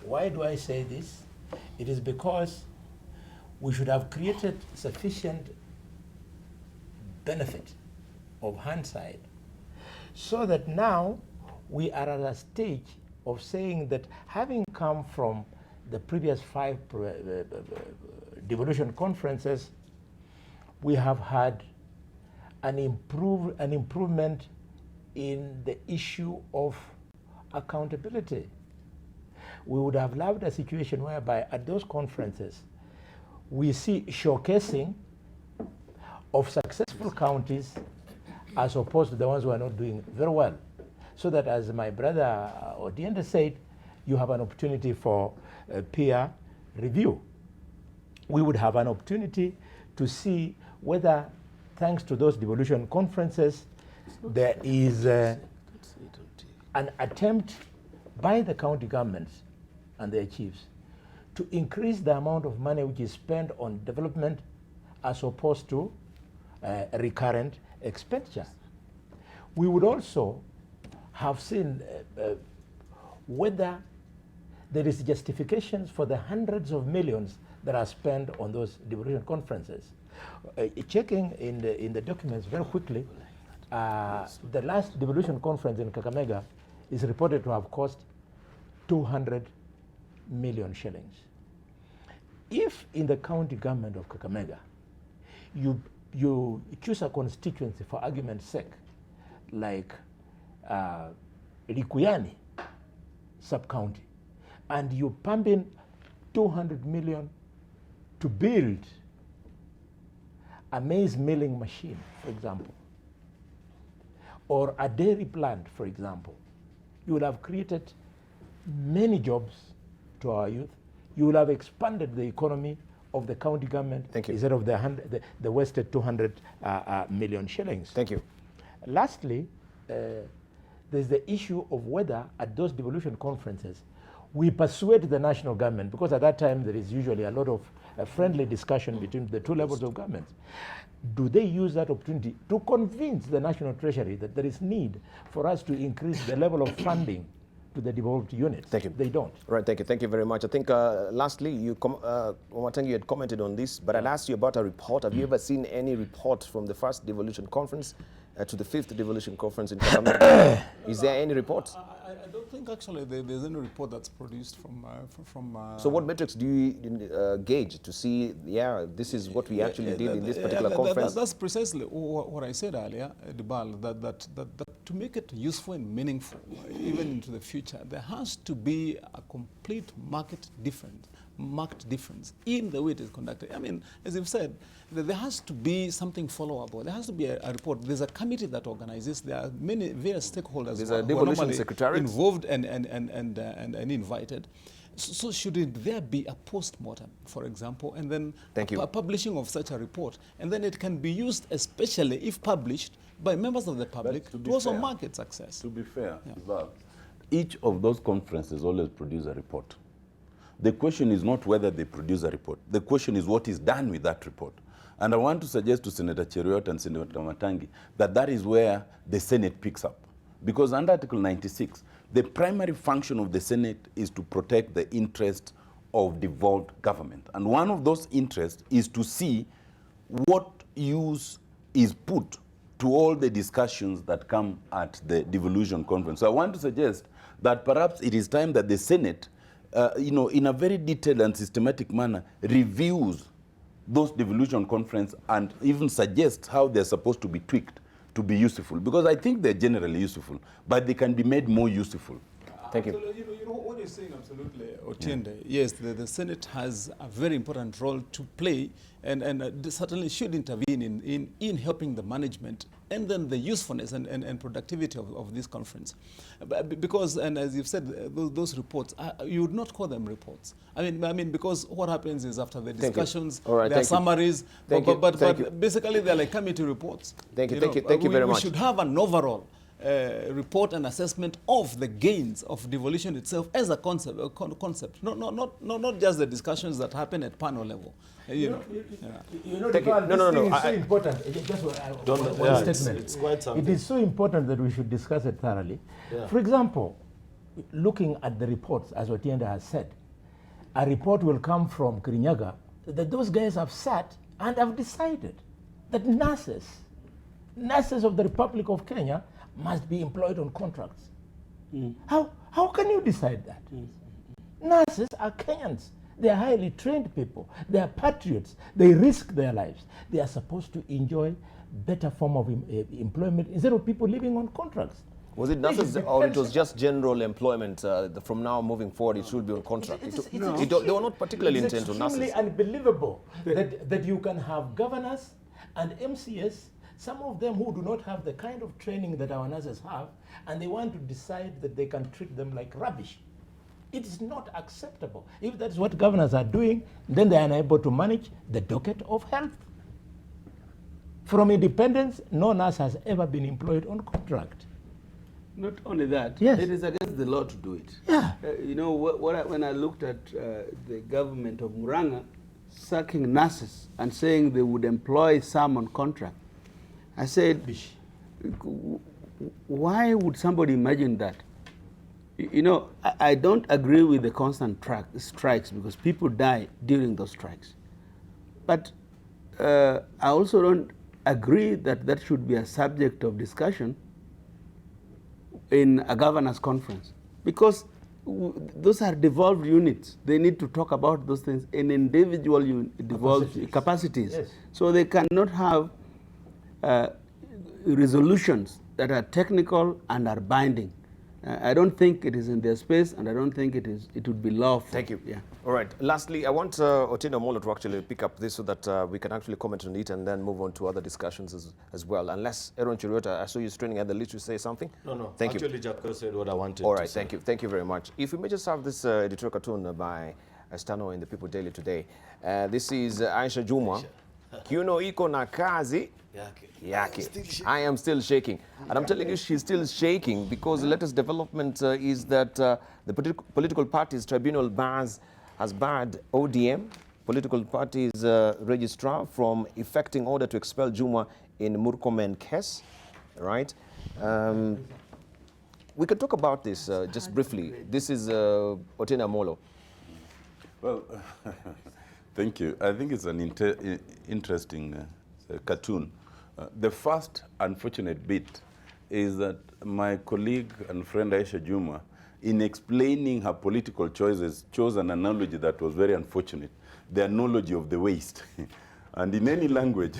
Why do I say this? It is because we should have created sufficient benefit of hindsight so that now we are at a stage of saying that having come from the previous 5 devolution conferences, we have had an improvement in the issue of accountability. We would have loved a situation whereby at those conferences we see showcasing of successful counties as opposed to the ones who are not doing very well. So that, as my brother Odiende said, you have an opportunity for peer review. We would have an opportunity to see whether, thanks to those devolution conferences, there is an attempt by the county governments and their chiefs to increase the amount of money which is spent on development as opposed to recurrent expenditure. We would also have seen whether there is justifications for the hundreds of millions that are spent on those devolution conferences. Checking in the documents very quickly, the last devolution conference in Kakamega is reported to have cost 200 million shillings. If in the county government of Kakamega, you choose a constituency for argument's sake, like Likuyani sub-county, and you pump in 200 million to build a maize milling machine, for example, or a dairy plant, for example, you will have created many jobs to our youth. You will have expanded the economy of the county government instead of the wasted 200 million shillings. Thank you. Lastly, there's the issue of whether at those devolution conferences we persuade the national government, because at that time there is usually a lot of friendly discussion between the 2 levels of government. Do they use that opportunity to convince the National Treasury that there is need for us to increase the level of funding to the devolved units? Thank you. They don't. Right, thank you. Thank you very much. I think lastly, Omotangi, you had commented on this, but I'll ask you about a report. Have you ever seen any report from the first devolution conference to the 5th devolution conference in Kakamega? Is there any report? I don't think actually there's any report that's produced from. So what metrics do you gauge to see, this is what we actually did in this particular conference? That's precisely what I said earlier, Debarl, that to make it useful and meaningful, even into the future, there has to be a complete marked difference in the way it is conducted. I mean, as you've said, there has to be something followable. There has to be a report. There's a committee that organizes. There are many various stakeholders There's who a are devolution normally secretariat involved and invited. So should there be a post-mortem, for example, and then publishing of such a report, and then it can be used, especially if published by members of the public, to also market success. To be fair, each of those conferences always produce a report. The question is not whether they produce a report. The question is what is done with that report. And I want to suggest to Senator Cheriot and Senator Matangi that is where the Senate picks up. Because under Article 96, the primary function of the Senate is to protect the interests of devolved government. And one of those interests is to see what use is put to all the discussions that come at the devolution conference. So I want to suggest that perhaps it is time that the Senate, in a very detailed and systematic manner, reviews those devolution conference and even suggests how they're supposed to be tweaked to be useful. Because I think they're generally useful, but they can be made more useful. Thank you. You know what you're saying, absolutely, Otiende. Yes, the Senate has a very important role to play and certainly should intervene in helping the management and then the usefulness and productivity of this conference. Because, and as you've said, those reports, you would not call them reports. I mean, because what happens is after the discussions, right, there are summaries, but basically they're like committee reports. Thank you very much. We should have an overall report and assessment of the gains of devolution itself as a concept. Not just the discussions that happen at panel level. Debarl, this thing is so important. Just one statement. It's quite something. It is so important that we should discuss it thoroughly. Yeah. For example, looking at the reports, as Otiende has said, a report will come from Kirinyaga that those guys have sat and have decided that nurses of the Republic of Kenya must be employed on contracts. How can you decide that? Nurses are Kenyans. They are highly trained people. They are patriots. They risk their lives. They are supposed to enjoy better form of employment instead of people living on contracts. Was it nurses or it was just general employment? From now moving forward, it should be on contract. They were not particularly intent on nurses. It's extremely unbelievable that you can have governors and MCS, some of them who do not have the kind of training that our nurses have, and they want to decide that they can treat them like rubbish. It is not acceptable. If that's what governors are doing, then they are unable to manage the docket of health. From independence, no nurse has ever been employed on contract. Not only that, Yes. it is against the law to do it. Yeah. When I looked at the government of Muranga sacking nurses and saying they would employ some on contract, I said, why would somebody imagine that? I don't agree with the constant strikes because people die during those strikes. But I also don't agree that that should be a subject of discussion in a governors' conference, because those are devolved units. They need to talk about those things in individual devolved capacities. Yes. So they cannot have resolutions that are technical and are binding. I don't think it is in their space, and I don't think it would be lawful. Thank you. Yeah. All right. Lastly, I want Otiende Omolo to actually pick up this so that we can actually comment on it and then move on to other discussions as well. Unless, Aaron Chiriota, I saw you straining at the lead to say something. No. Thank you. Actually, Jaco said what I wanted All to right. say. Thank you. Thank you very much. If we may just have this editorial cartoon by Stano in the People Daily today. This is Aisha Juma. Kiuno iko na kazi yake. I am still shaking. And I'm telling you, she's still shaking because the latest development is that the political parties tribunal has barred ODM, political parties registrar, from effecting order to expel Juma in Murkomen case. Right? We can talk about this just briefly. This is Otiende Omolo. Well, thank you. I think it's an interesting cartoon. The first unfortunate bit is that my colleague and friend Aisha Juma, in explaining her political choices, chose an analogy that was very unfortunate, the analogy of the waist. And in any language,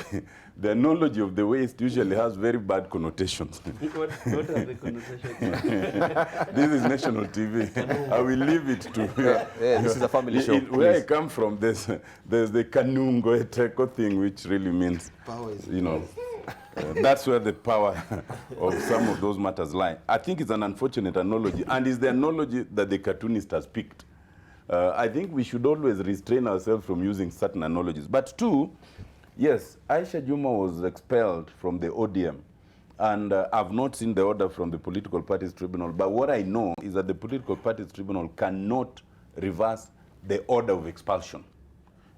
the analogy of the waist usually has very bad connotations. What are the connotations? This is national TV. I will leave it to This is a family show. Where I come from, there's the kanungo eteko thing, which really means, that's where the power of some of those matters lie. I think it's an unfortunate analogy, and it's the analogy that the cartoonist has picked. I think we should always restrain ourselves from using certain analogies. But two, yes, Aisha Juma was expelled from the ODM, and I've not seen the order from the Political Parties Tribunal, but what I know is that the Political Parties Tribunal cannot reverse the order of expulsion.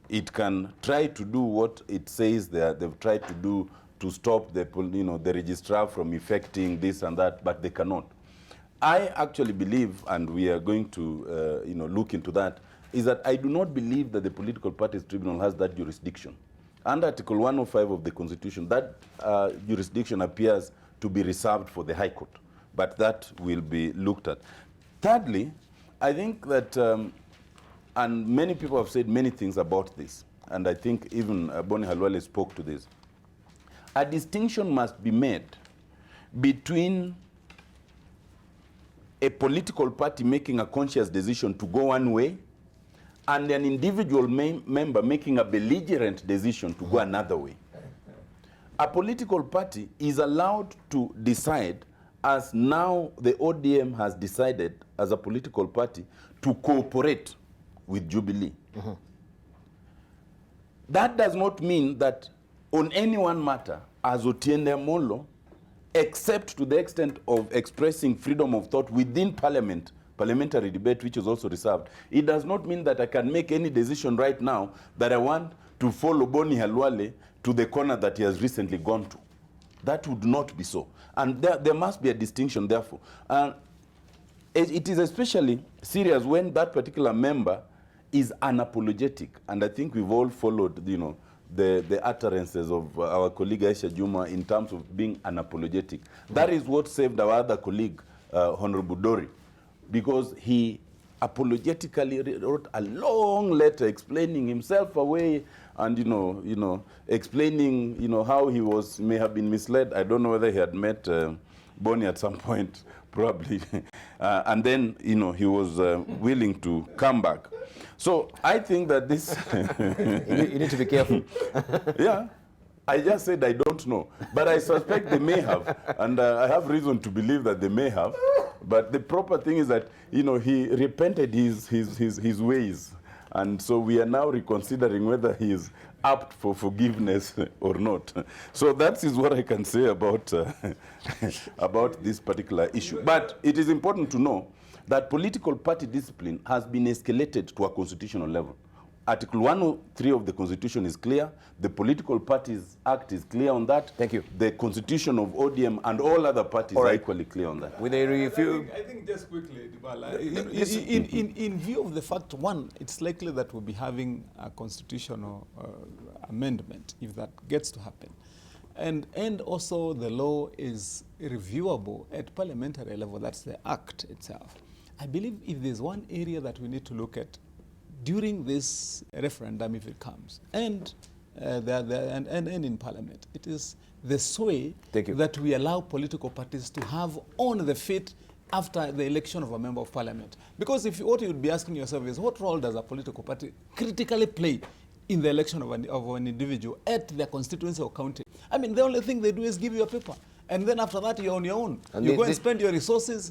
It can try to do what it says they've tried to do to stop the registrar from effecting this and that, but they cannot. I actually believe, and we are going to look into that, is that I do not believe that the Political Parties Tribunal has that jurisdiction under Article 105 of the Constitution, that jurisdiction appears to be reserved for the High Court, but that will be looked at. Thirdly, I think that, and many people have said many things about this, and I think even Boni Halwale spoke to this, a distinction must be made between a political party making a conscious decision to go one way and an individual member making a belligerent decision to go another way. A political party is allowed to decide, as now the ODM has decided as a political party, to cooperate with Jubilee. That does not mean that on any one matter, as Otiende Amolo, except to the extent of expressing freedom of thought within Parliament, parliamentary debate, which is also reserved, it does not mean that I can make any decision right now that I want to follow Boni Halwale to the corner that he has recently gone to. That would not be so. And there must be a distinction, therefore. It is especially serious when that particular member is unapologetic. And I think we've all followed, you know, the utterances of our colleague Aisha Juma in terms of being unapologetic. That is what saved our other colleague, Honorable Dori, because he apologetically wrote a long letter explaining himself away and, explaining, how he may have been misled. I don't know whether he had met Boni at some point, probably. And then, he was willing to come back. So I think that this... you need to be careful. Yeah. I just said I don't know. But I suspect they may have. And I have reason to believe that they may have. But the proper thing is that, he repented his ways. And so we are now reconsidering whether he is apt for forgiveness or not. So that is what I can say about, about this particular issue. But it is important to know that political party discipline has been escalated to a constitutional level. Article 103 of the Constitution is clear. The Political Parties Act is clear on that. Thank you. The Constitution of ODM and all other parties are equally clear on that. With a review... I think just quickly, Debarl, in view of the fact, one, it's likely that we'll be having a constitutional amendment, if that gets to happen. And also the law is reviewable at parliamentary level, that's the act itself. I believe if there's one area that we need to look at during this referendum, if it comes, and in Parliament, it is the sway that we allow political parties to have on the feet after the election of a member of Parliament. Because what you would be asking yourself is, what role does a political party critically play in the election of an individual at their constituency or county? I mean, the only thing they do is give you a paper. And then after that, you're on your own. And you go and spend your resources,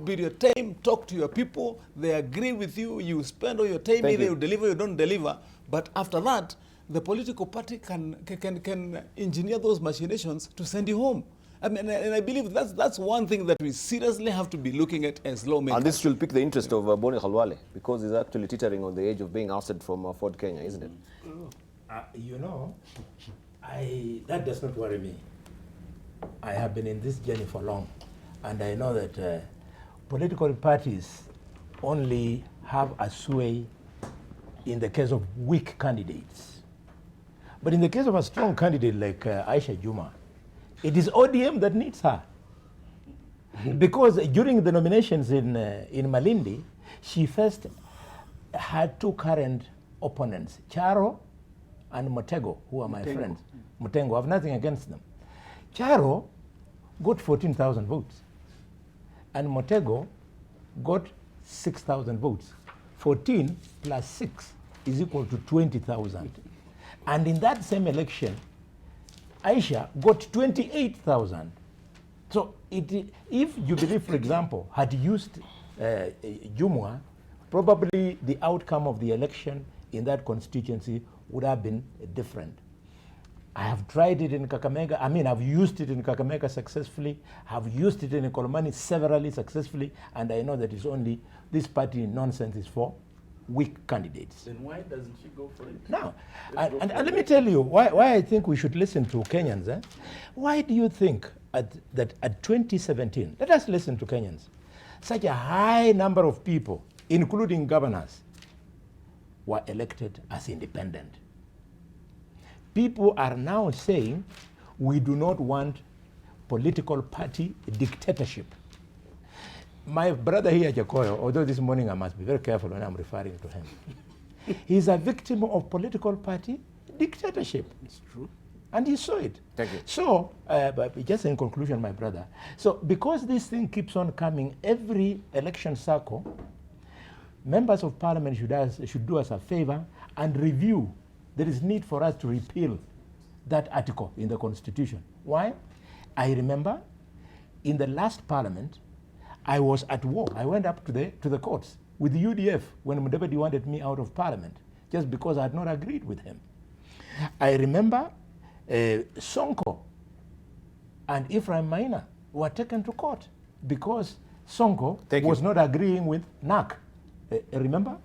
build your time, talk to your people. They agree with you. You spend all your time. Either you deliver, you don't deliver. But after that, the political party can engineer those machinations to send you home. I mean, and I believe that's one thing that we seriously have to be looking at as lawmakers. And this will pique the interest of Boni Halwale, because he's actually teetering on the edge of being ousted from Ford Kenya, isn't it? That does not worry me. I have been in this journey for long, and I know that political parties only have a sway in the case of weak candidates. But in the case of a strong candidate like Aisha Juma, it is ODM that needs her. Because during the nominations in Malindi, she first had two current opponents, Charo and Motego, who are my friends. Mutengo, I have nothing against them. Charo got 14,000 votes, and Motego got 6,000 votes. 14 plus 6 is equal to 20,000. And in that same election, Aisha got 28,000. So if Jubilee, for example, had used Jumwa, probably the outcome of the election in that constituency would have been different. I have tried it in Kakamega. I mean, I've used it in Kakamega successfully. I've used it in Kolomani severally successfully. And I know that it's only this party nonsense is for weak candidates. Then why doesn't she go for it? Now, and let me tell you why I think we should listen to Kenyans. Why do you think that at 2017, let us listen to Kenyans, such a high number of people, including governors, were elected as independent? people are now saying we do not want political party dictatorship. My brother here, Jacoyo, although this morning I must be very careful when I'm referring to him, he's a victim of political party dictatorship. It's true. And he saw it. Thank you. So, but just in conclusion, my brother, so because this thing keeps on coming every election cycle, members of parliament should do us a favor and review. There is need for us to repeal that article in the Constitution. Why? I remember in the last parliament, I was at war. I went up to the courts with the UDF when Mudavadi wanted me out of parliament, just because I had not agreed with him. I remember Sonko and Ephraim Maina were taken to court because Sonko was not agreeing with NAC. Remember?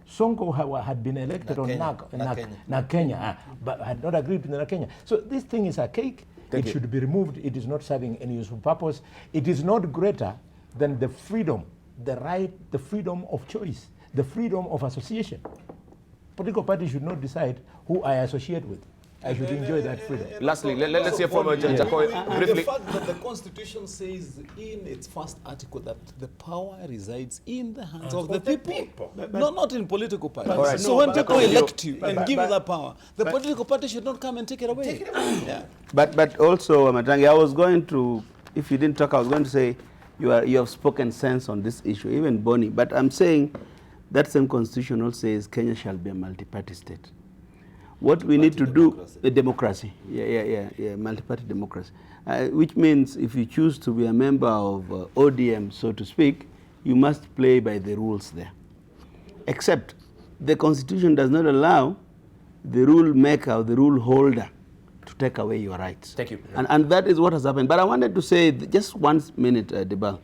Sonko had been elected on NAC Kenya, but had not agreed with NAC Kenya. So this thing is archaic. It should be removed. It is not serving any useful purpose. It is not greater than the freedom, the right, the freedom of choice, the freedom of association. Political parties should not decide who I associate with. I should enjoy that freedom. Lastly, let's hear from Jacoy briefly. The fact that the Constitution says in its first article that the power resides in the hands of the people. No, not in political parties. Right. So when people elect you and give you that power, the political party should not come and take it away. Yeah. But also, Matangi, I was going to, if you didn't talk, I was going to say you have spoken sense on this issue, even Bonnie. But I'm saying that same constitution also says Kenya shall be a multi-party state. What we need to do, a democracy, multi-party democracy, which means if you choose to be a member of ODM, so to speak, you must play by the rules there. Except the constitution does not allow the rule maker or the rule holder to take away your rights. Thank you. And that is what has happened. But I wanted to say, just 1 minute, Debarl.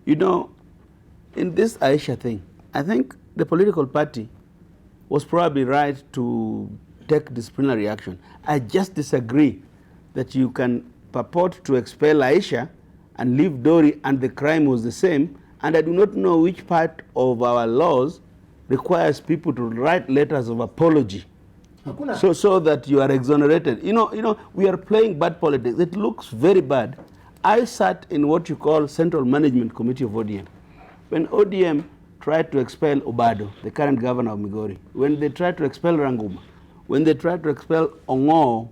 You know, in this Aisha thing, I think the political party was probably right to take disciplinary action. I just disagree that you can purport to expel Aisha and leave Dori and the crime was the same, and I do not know which part of our laws requires people to write letters of apology so that you are exonerated. You know, we are playing bad politics. It looks very bad. I sat in what you call Central Management Committee of ODM. When ODM tried to expel Obado, the current governor of Migori, when they tried to expel Ranguma, when they tried to expel Ongo,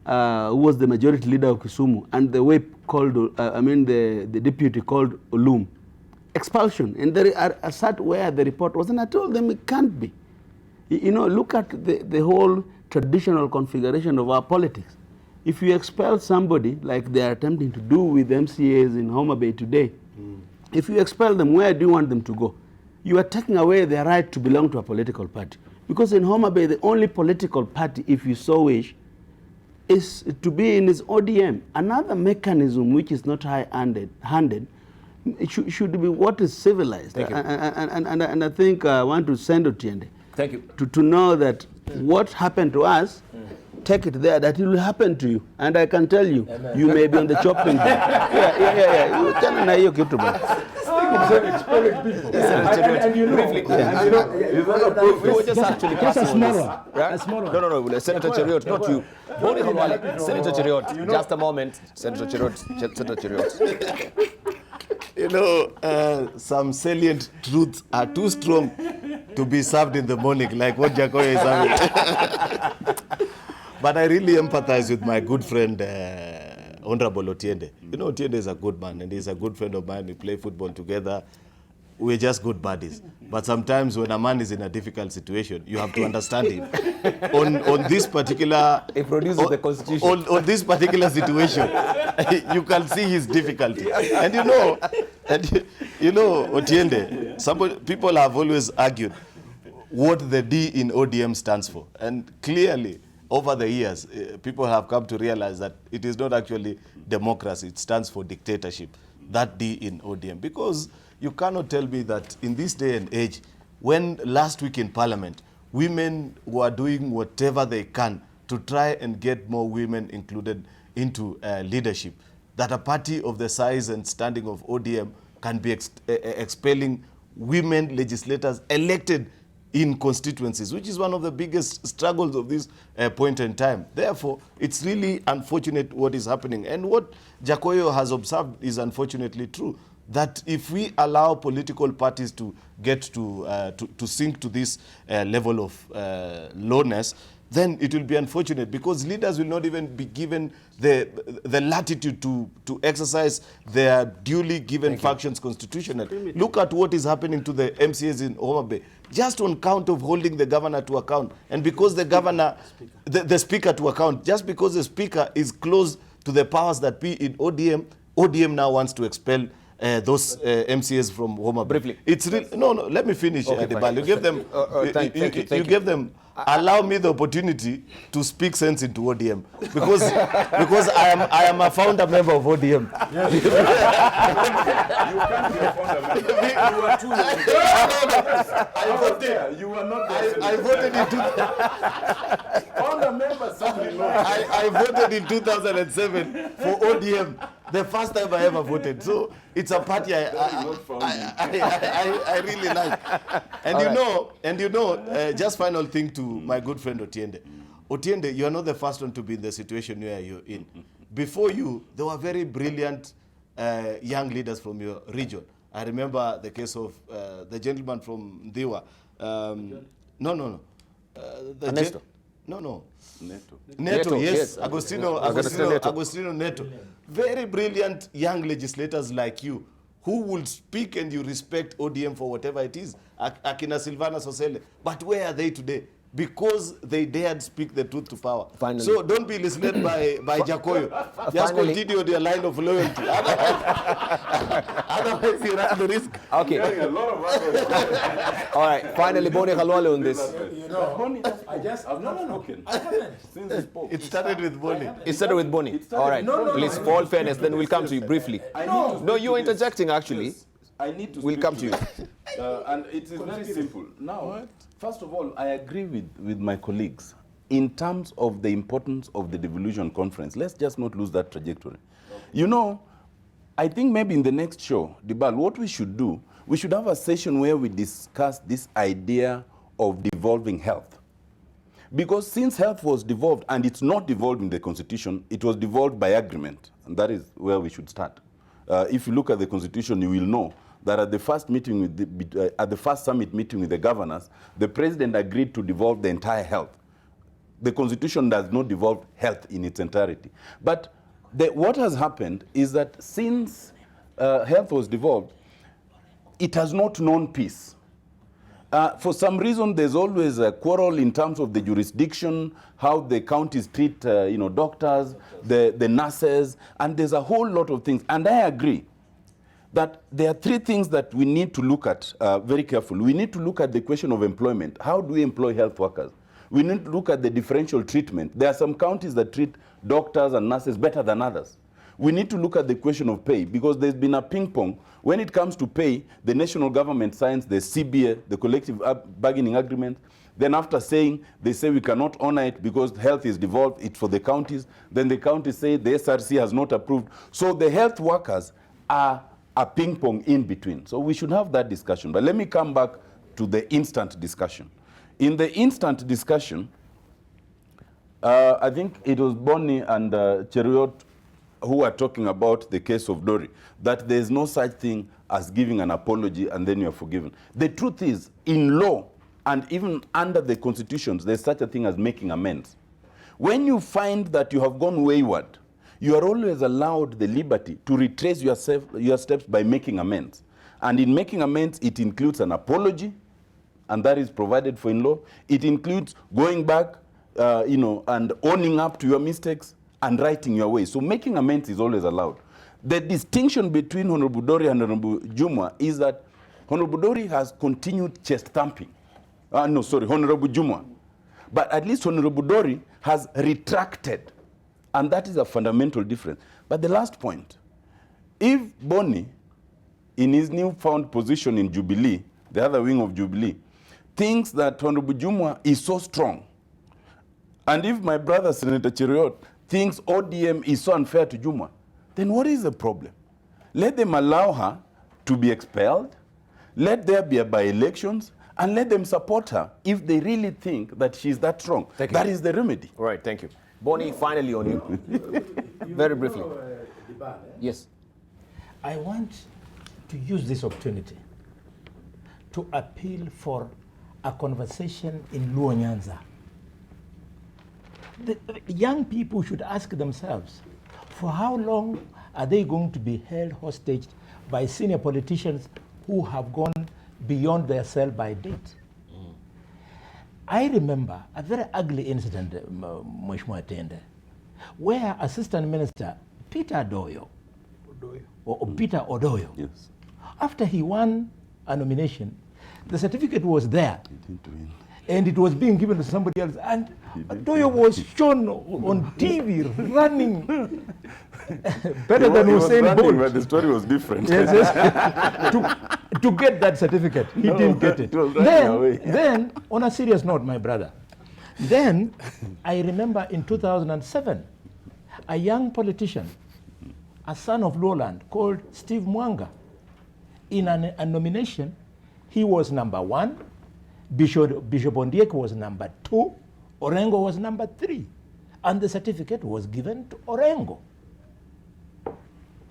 who was the majority leader of Kisumu, and the whip called, the deputy called Olum, expulsion. And there are sat where the report was, and I told them it can't be. You know, look at the whole traditional configuration of our politics. If you expel somebody, like they are attempting to do with MCAs in Homa Bay today, if you expel them, where do you want them to go? You are taking away their right to belong to a political party. Because in Homa Bay, the only political party, if you so wish, is to be in its ODM. Another mechanism which is not high-handed, it should be what is civilized. Thank you. And I think I want to send Otiende. Thank you. To know that what happened to us, take it there, that it will happen to you. And I can tell you, you may be on the chopping block. Yeah. You tell me you to And you know, we were just actually passing on this. A small one. No, Senator Cheriot, not you. Senator Cheriot, just a moment. Senator Cheriot. You know, some salient truths are too strong to be served in the morning, like what Jacoy is having. But I really empathize with my good friend, Honorable Otiende. You know, Otiende is a good man, and he's a good friend of mine. We play football together. We're just good buddies. But sometimes when a man is in a difficult situation, you have to understand him. On this particular... It produces the Constitution. On this particular situation, you can see his difficulty. And you know, Otiende, people have always argued what the D in ODM stands for. And clearly, over the years, people have come to realize that it is not actually democracy. It stands for dictatorship, that D in ODM. Because you cannot tell me that in this day and age, when last week in Parliament, women were doing whatever they can to try and get more women included into leadership, that a party of the size and standing of ODM can be expelling women legislators elected in constituencies, which is one of the biggest struggles of this point in time. Therefore, it's really unfortunate what is happening. And what Jakoyo has observed is unfortunately true, that if we allow political parties to get to sink to this level of lowness, then it will be unfortunate, because leaders will not even be given the latitude to exercise their duly given functions constitutionally. Look at what is happening to the MCAs in Homa Bay, just on count of holding the governor to account. And because the governor, the speaker to account, just because the speaker is close to the powers that be in ODM, ODM now wants to expel those MCAs from Homa Bay. Briefly. It's no, let me finish, Debarl. You give them, you give them. Allow me the opportunity to speak sense into ODM, because I am a founder member of ODM. You can't be a founder member. You are too I voted. You were not there. I voted in Founder members certainly not. I voted in 2007 for ODM. The first time I ever voted. So it's a party I really like. And you know, just final thing to my good friend Otiende. Otiende, you are not the first one to be in the situation where you're in. Before you, there were very brilliant young leaders from your region. I remember the case of the gentleman from Ndiwa. No. Ernesto. No. Neto. Neto, yes. yes. Agostino Neto. Very brilliant young legislators like you, who will speak and you respect ODM for whatever it is. Akina Silvana Sosele. But where are they today? Because they dared speak the truth to power. Finally. So don't be misled by Jakoyo. Just Finally. continue with your line of loyalty. Otherwise you run the risk. Okay. A lot of others. All right. Finally, Boni Khalwale on this. You know, Boni, I just I've not spoken. I haven't. Since he spoke. It started with Boni. It started with Boni. All right. Please, for all fairness, then we'll come to you briefly. No, you're interjecting actually. I need to We'll speak come to to you. this. And it is very simple. Now, first of all, I agree with my colleagues in terms of the importance of the devolution conference. Let's just not lose that trajectory. You know, I think maybe in the next show, Debarl, what we should do, we should have a session where we discuss this idea of devolving health. Because since health was devolved, and it's not devolved in the Constitution, it was devolved by agreement. And that is where we should start. If you look at the Constitution, you will know that at the first meeting with at the first summit meeting with the governors, the president agreed to devolve the entire health. The Constitution does not devolve health in its entirety. But what has happened is that since health was devolved, it has not known peace. For some reason, there's always a quarrel in terms of the jurisdiction, how the counties treat doctors, the nurses, and there's a whole lot of things. And I agree that there are three things that we need to look at very carefully. We need to look at the question of employment. How do we employ health workers? We need to look at the differential treatment. There are some counties that treat doctors and nurses better than others. We need to look at the question of pay, because there's been a ping pong. When it comes to pay, the national government signs the CBA, the collective bargaining agreement. Then after saying, they say we cannot honor it because health is devolved, it's for the counties. Then the counties say the SRC has not approved. So the health workers are a ping pong in between. So we should have that discussion. But let me come back to the instant discussion. In the instant discussion, I think it was Boni and Cheriot who are talking about the case of Dori, that there's no such thing as giving an apology and then you're forgiven. The truth is, in law and even under the constitutions, there's such a thing as making amends. When you find that you have gone wayward, you are always allowed the liberty to retrace your steps by making amends. And in making amends, it includes an apology, and that is provided for in law. It includes going back, and owning up to your mistakes and righting your way. So making amends is always allowed. The distinction between Honorable Dori and Honorable Jumwa is that Honorable Dori has continued chest thumping. Honorable Jumwa. But at least Honorable Dori has retracted. And that is a fundamental difference. But the last point, if Boni, in his newfound position in Jubilee, the other wing of Jubilee, thinks that Honorable Jumwa is so strong, and if my brother Senator Cheriot thinks ODM is so unfair to Jumwa, then what is the problem? Let them allow her to be expelled. Let there be by-elections, and let them support her if they really think that she's that strong. Thank you. That is the remedy. All right, thank you. Bonnie, finally on you. Very briefly. Yes. I want to use this opportunity to appeal for a conversation in Luo Nyanza. The young people should ask themselves, for how long are they going to be held hostage by senior politicians who have gone beyond their sell-by date? I remember a very ugly incident, Mheshimiwa Tende, where Assistant Minister Peter Odoyo, or Peter Odoyo, Yes. after he won a nomination, the certificate was there, He didn't win. and it was being given to somebody else. And Odoyo was shown on TV running better than He was Usain running, Bolt. but the story was different. Yes, yes. to get that certificate. He didn't get it. he was running away. Then, on a serious note, my brother, then I remember in 2007, a young politician, a son of Lowland, called Steve Mwanga, in a nomination, he was number 1, Bishop Ondiek was number 2, Orengo was number 3, and the certificate was given to Orengo.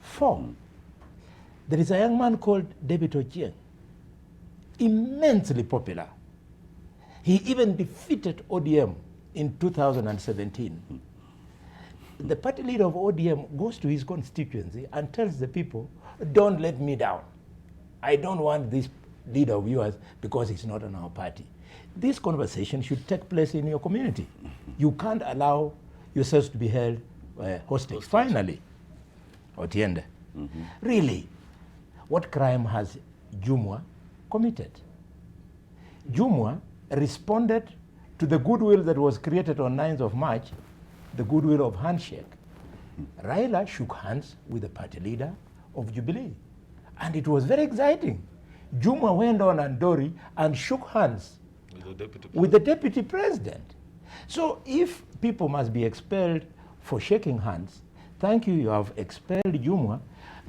4, there is a young man called David Ochieng, immensely popular. He even defeated ODM in 2017. The party leader of ODM goes to his constituency and tells the people, don't let me down. I don't want this leader of yours because he's not on our party. This conversation should take place in your community. You can't allow yourselves to be held hostage. Finally, Otiende, really, what crime has Jumwa committed? Jumwa responded to the goodwill that was created on 9th of March, the goodwill of handshake. Raila shook hands with the party leader of Jubilee, and it was very exciting. Juma went on Andori and shook hands with the deputy president. So if people must be expelled for shaking hands, thank you, you have expelled Juma,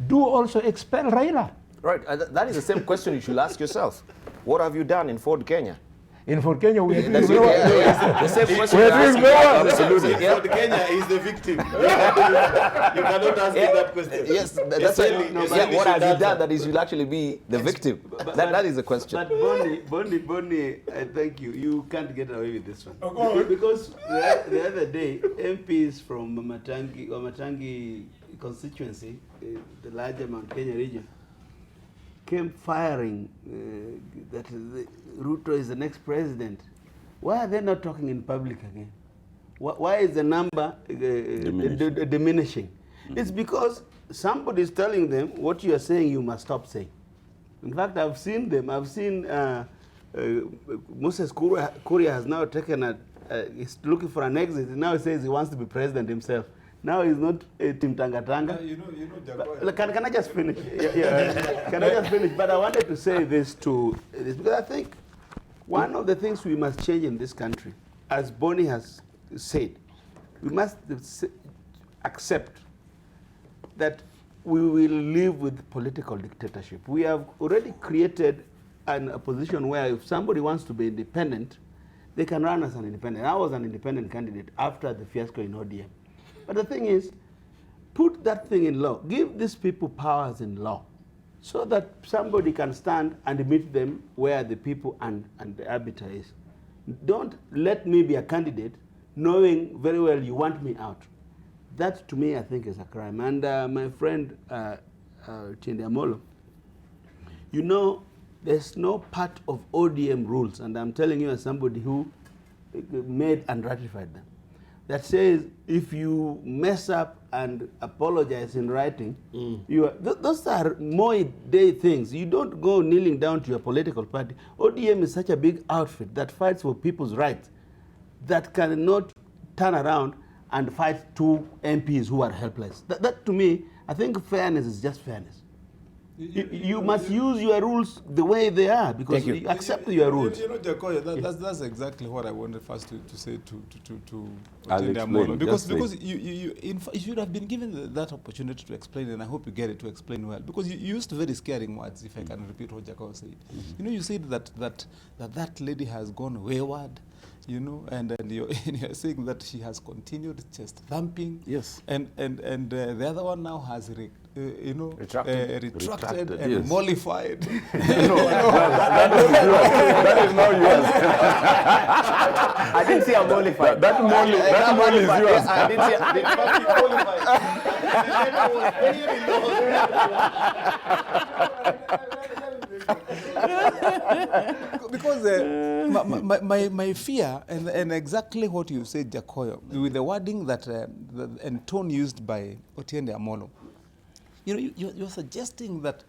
do also expel Raila. Right, that is the same question you should ask yourself. What have you done in Ford, Kenya? In Fort Kenya, we are That's doing no- the same question. We're you're doing asking. no- Absolutely. Yeah. Ford Kenya is the victim. You cannot ask him that question. Yes, that's Essentially- right. essentially Yeah, what have you should done answer. that is you'll actually be the victim? That is the question. But Bonnie, thank you. You can't get away with this one. Because the other day, MPs from Wamatangi constituency, the larger Mount Kenya region, came firing that Ruto is the next president. Why are they not talking in public again? Why is the number diminishing? It's because somebody is telling them what you are saying you must stop saying. In fact, I've seen them. I've seen Moses Kuria has now taken he's looking for an exit. Now he says he wants to be president himself. Now he's not Tim Tangatanga. Can I just finish? Can I just finish? But I wanted to say this because I think one of the things we must change in this country, as Bonnie has said, we must accept that we will live with political dictatorship. We have already created a position where if somebody wants to be independent, they can run as an independent. I was an independent candidate after the fiasco in ODM. But the thing is, put that thing in law. Give these people powers in law so that somebody can stand and meet them where the people and the arbiter is. Don't let me be a candidate knowing very well you want me out. That, to me, I think is a crime. And my friend Chindi Amolo, you know, there's no part of ODM rules, and I'm telling you as somebody who made and ratified them, that says if you mess up and apologize in writing, those are more day things. You don't go kneeling down to your political party. ODM is such a big outfit that fights for people's rights that cannot turn around and fight two MPs who are helpless. That to me, I think fairness is just fairness. You must use your rules the way they are, because you accept your rules. You know, Jacoya, that's exactly what I wanted first to say to I'll Otende explain, Amolo. Because just say. you should have been given that opportunity to explain, and I hope you get it to explain well. Because you used very scaring words, if I can repeat what Jacoya said. You know, you said that lady has gone wayward, you know, and you're saying that she has continued chest thumping. Yes. And the other one now has retracted Retracted, and yes. mollified. That is not yours. I didn't see a mollified. That molly is yours. I didn't see Because my fear, and exactly what you said, Jacoya, with the wording and tone used by Otende Amolo, you know, you're suggesting that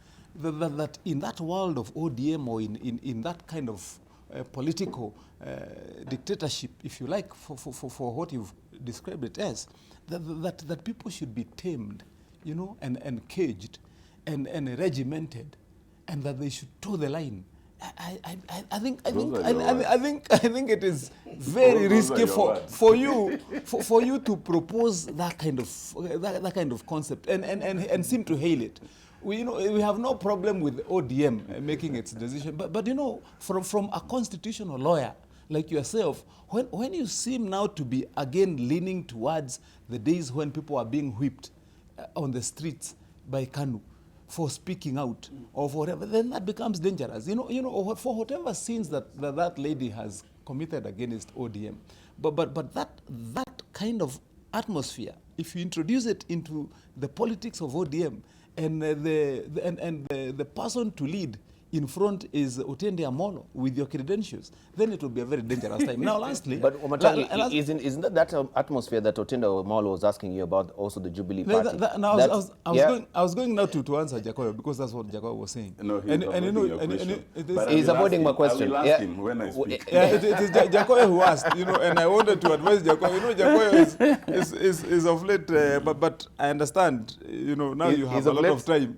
in that world of ODM, or in that kind of political dictatorship, if you like, for what you've described it as, that people should be tamed, you know, and caged and regimented, and that they should toe the line. I think it is very risky for you to propose that kind of concept and seem to hail it. We have no problem with ODM making its decision, but you know, from a constitutional lawyer like yourself, when you seem now to be again leaning towards the days when people are being whipped on the streets by KANU for speaking out or for whatever, then that becomes dangerous. You know, for whatever sins that lady has committed against ODM, but that kind of atmosphere, if you introduce it into the politics of ODM, and the person to lead in front is Otende Amolo with your credentials, then it will be a very dangerous time. Now, lastly, but isn't that atmosphere that Otende Amolo was asking you about, also the Jubilee Party? I was going now to answer Jacoya, because that's what Jacoya was saying. No, He's avoiding my question. I will ask him when I speak. Yeah, it is Jacoya who asked, you know, and I wanted to advise Jacoya. You know, Jacoya is of late, but I understand, you know, now you have a lot of time.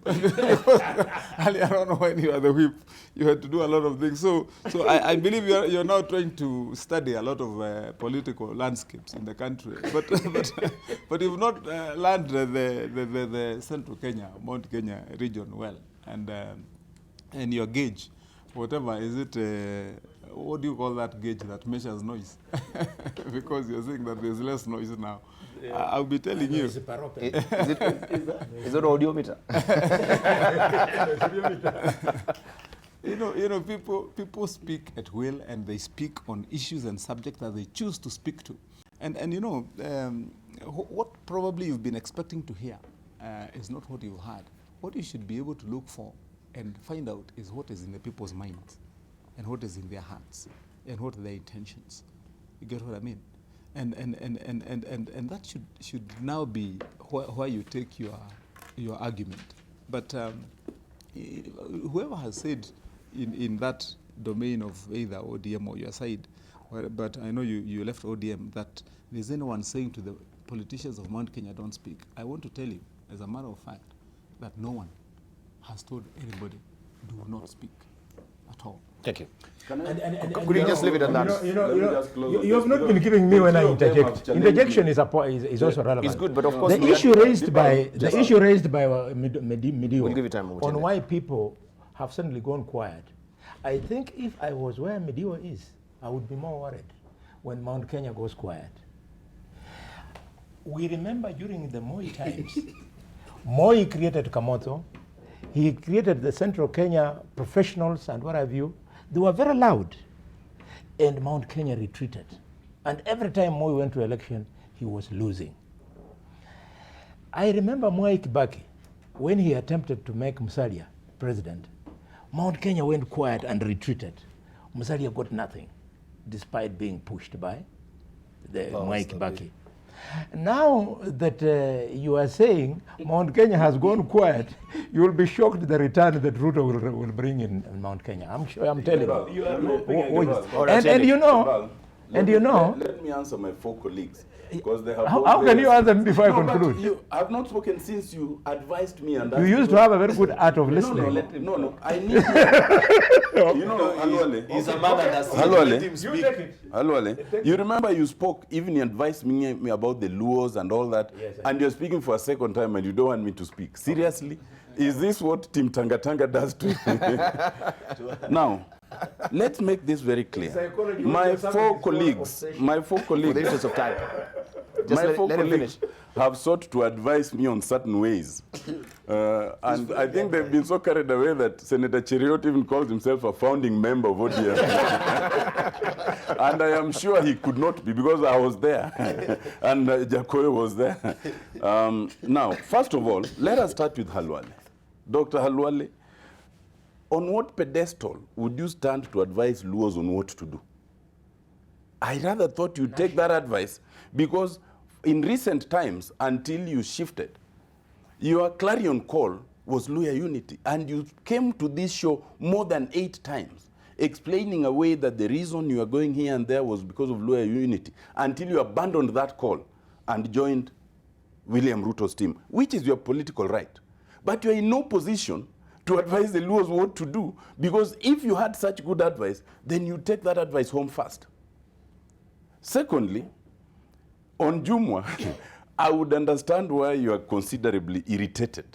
Earlier on, when you are the whip, you had to do a lot of things. So I believe you're now trying to study a lot of political landscapes in the country, but you've not learned the Central Kenya, Mount Kenya region well, and your gauge, whatever is it. What do you call that gauge that measures noise? Because you're saying that there's less noise now. I'll be telling you. Is it audiometer? You know, people speak at will, and they speak on issues and subjects that they choose to speak to. And you know, what probably you've been expecting to hear is not what you've heard. What you should be able to look for and find out is what is in the people's minds, and what is in their hearts, and what are their intentions. You get what I mean? And that should now be where you take your argument. But whoever has said in that domain of either ODM or your side, but I know you left ODM, that there's anyone saying to the politicians of Mount Kenya, don't speak. I want to tell you, as a matter of fact, that no one has told anybody, do not speak at all. Thank you. Could you just leave it at that? You have not been giving me when I interject. Interjection is also relevant. It's good, but of course the issue raised by Midio We'll give you time, on why people have suddenly gone quiet. I think if I was where Midio is, I would be more worried when Mount Kenya goes quiet. We remember during the Moi times, Moi created Kamoto. He created the Central Kenya professionals and what have you. They were very loud, and Mount Kenya retreated. And every time Moi went to election, he was losing. I remember Mwai Kibaki, when he attempted to make Musalia president, Mount Kenya went quiet and retreated. Musalia got nothing, despite being pushed by the Mwai Kibaki. Now that you are saying Mount Kenya has gone quiet, you will be shocked the return that Ruto will bring in Mount Kenya. I'm sure, I'm telling you. And you know, let me answer my 4 colleagues. Because they have How can you answer me before I conclude? I've not spoken since you advised me. And You used to have a very good art of listening. No, I need you. Halwale. He's a man that has Halwale. let him speak. Halwale, you remember you spoke, even you advised me about the Luos and all that, and you're speaking for a second time and you don't want me to speak. Seriously? Is this what Team Tanga does to you? Now, let's make this very clear. My four colleagues, For the interest of time. Just my four let him colleagues finish. have sought to advise me on certain ways. And I think they've been so carried away that Senator Cheriot even calls himself a founding member of ODM. And I am sure he could not be because I was there and Jakoyo was there. Now, first of all, let us start with Halwale. Dr. Halwale, on what pedestal would you stand to advise Luos on what to do? I rather thought you'd take that advice because in recent times, until you shifted, your clarion call was Luya unity. And you came to this show more than 8 times, explaining away that the reason you are going here and there was because of Luya unity, until you abandoned that call and joined William Ruto's team, which is your political right. But you are in no position to advise the Luos what to do, because if you had such good advice, then you take that advice home first. Secondly, on Jumwa, I would understand why you are considerably irritated,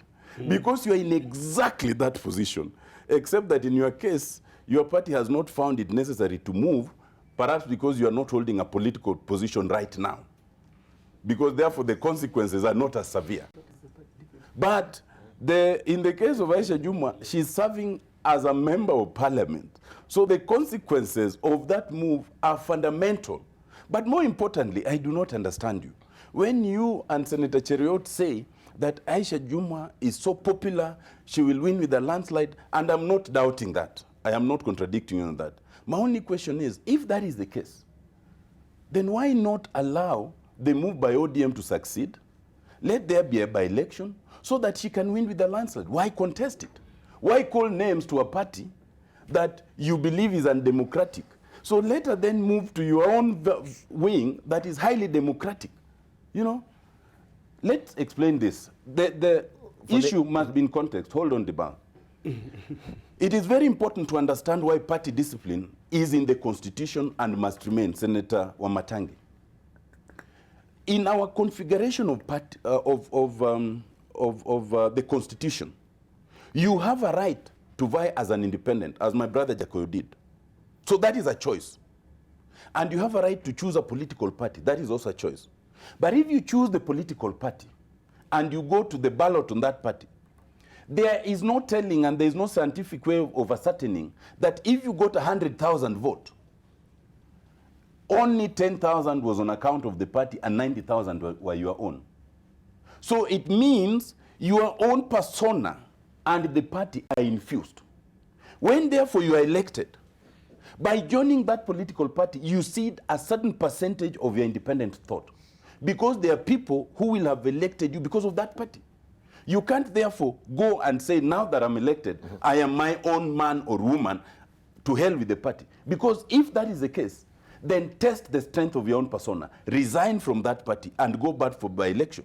because you are in exactly that position, except that in your case, your party has not found it necessary to move, perhaps because you are not holding a political position right now, because therefore the consequences are not as severe. But in the case of Aisha Jumwa, she's serving as a member of parliament. So the consequences of that move are fundamental. But more importantly, I do not understand you. When you and Senator Cheriot say that Aisha Jumwa is so popular, she will win with a landslide, and I'm not doubting that. I am not contradicting you on that. My only question is, if that is the case, then why not allow the move by ODM to succeed? Let there be a by-election so that she can win with a landslide. Why contest it? Why call names to a party that you believe is undemocratic? So let her then move to your own wing that is highly democratic. You know, let's explain this. The issue must be in context. Hold on, Debarl. It is very important to understand why party discipline is in the Constitution and must remain, Senator Wamatangi. In our configuration of the Constitution, you have a right to vie as an independent, as my brother Jakoyo did. So that is a choice. And you have a right to choose a political party. That is also a choice. But if you choose the political party and you go to the ballot on that party, there is no telling and there is no scientific way of ascertaining that if you got 100,000 votes, only 10,000 was on account of the party and 90,000 were your own. So it means your own persona and the party are infused. When therefore you are elected, by joining that political party, you cede a certain percentage of your independent thought, because there are people who will have elected you because of that party. You can't therefore go and say, now that I'm elected, I am my own man or woman, to hell with the party. Because if that is the case, then test the strength of your own persona, resign from that party, and go back for by-election.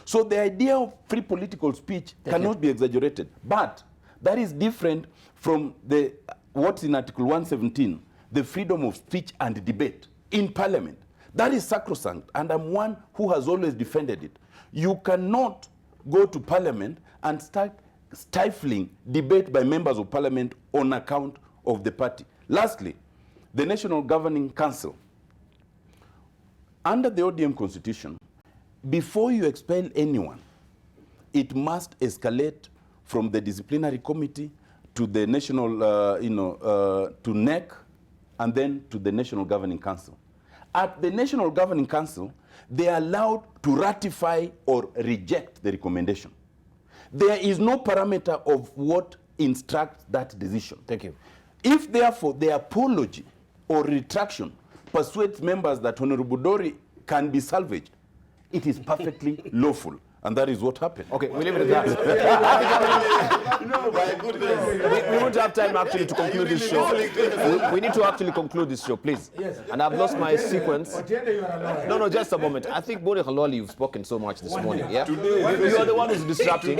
So the idea of free political speech cannot be exaggerated. But that is different from what's in Article 117, the freedom of speech and debate in Parliament. That is sacrosanct, and I'm one who has always defended it. You cannot go to Parliament and start stifling debate by members of Parliament on account of the party. Lastly, the National Governing Council. Under the ODM Constitution, before you expel anyone, it must escalate from the disciplinary committee to the national, to NEC, and then to the National Governing Council. At the National Governing Council, they are allowed to ratify or reject the recommendation. There is no parameter of what instructs that decision. Thank you. If, therefore, the apology or retraction persuades members that Honorable Dori can be salvaged, it is perfectly lawful. And that is what happened. Okay, we leave it at that. No, my goodness. We won't have time actually to conclude this show. We need to actually conclude this show, please. Yes. And I've lost my sequence. Otiende, you are a lawyer. No, just a moment. I think Boni Haloli, you've spoken so much this morning. Yeah, you are the one who's disrupting.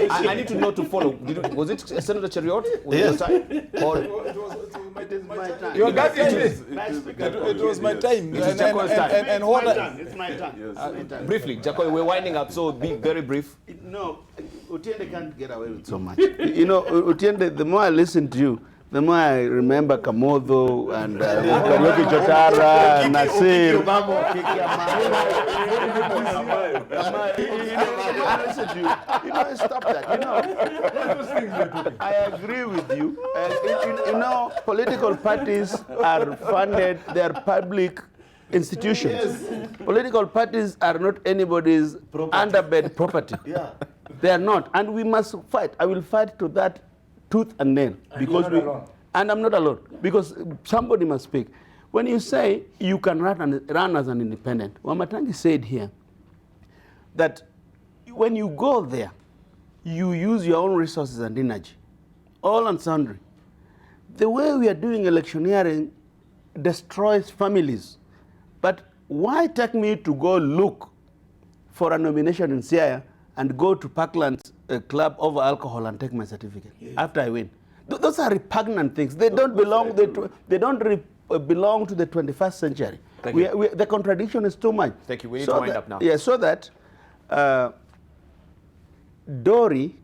I need to know to follow. Was it Senator Cheriot? Yes. Or It was my time. Your gut is It was my time. It is Jaco's time. And what It's my turn. briefly, Jacoy, we're winding up, so be very brief. No, Otiende can't get away with so much. You know, Otiende, the more I listen to you, the more I remember Kamodo and Karioki Chotara, Nasir. Stop that. I agree with you. You know, political parties are funded, they are public institutions. Political parties are not anybody's underbed property. Yeah. They are not, and we must fight. I will fight to that tooth and nail because and I'm not alone because somebody must speak. When you say you can run as an independent, Wamatangi said here that when you go there, you use your own resources and energy, all and sundry. The way we are doing electioneering destroys families. But why take me to go look for a nomination in Siaya and go to Parkland's club over alcohol and take my certificate after I win? Those are repugnant things. They don't belong. They don't belong to the 21st century. The contradiction is too much. Thank you. We need to wind up now. Yeah, so that Dory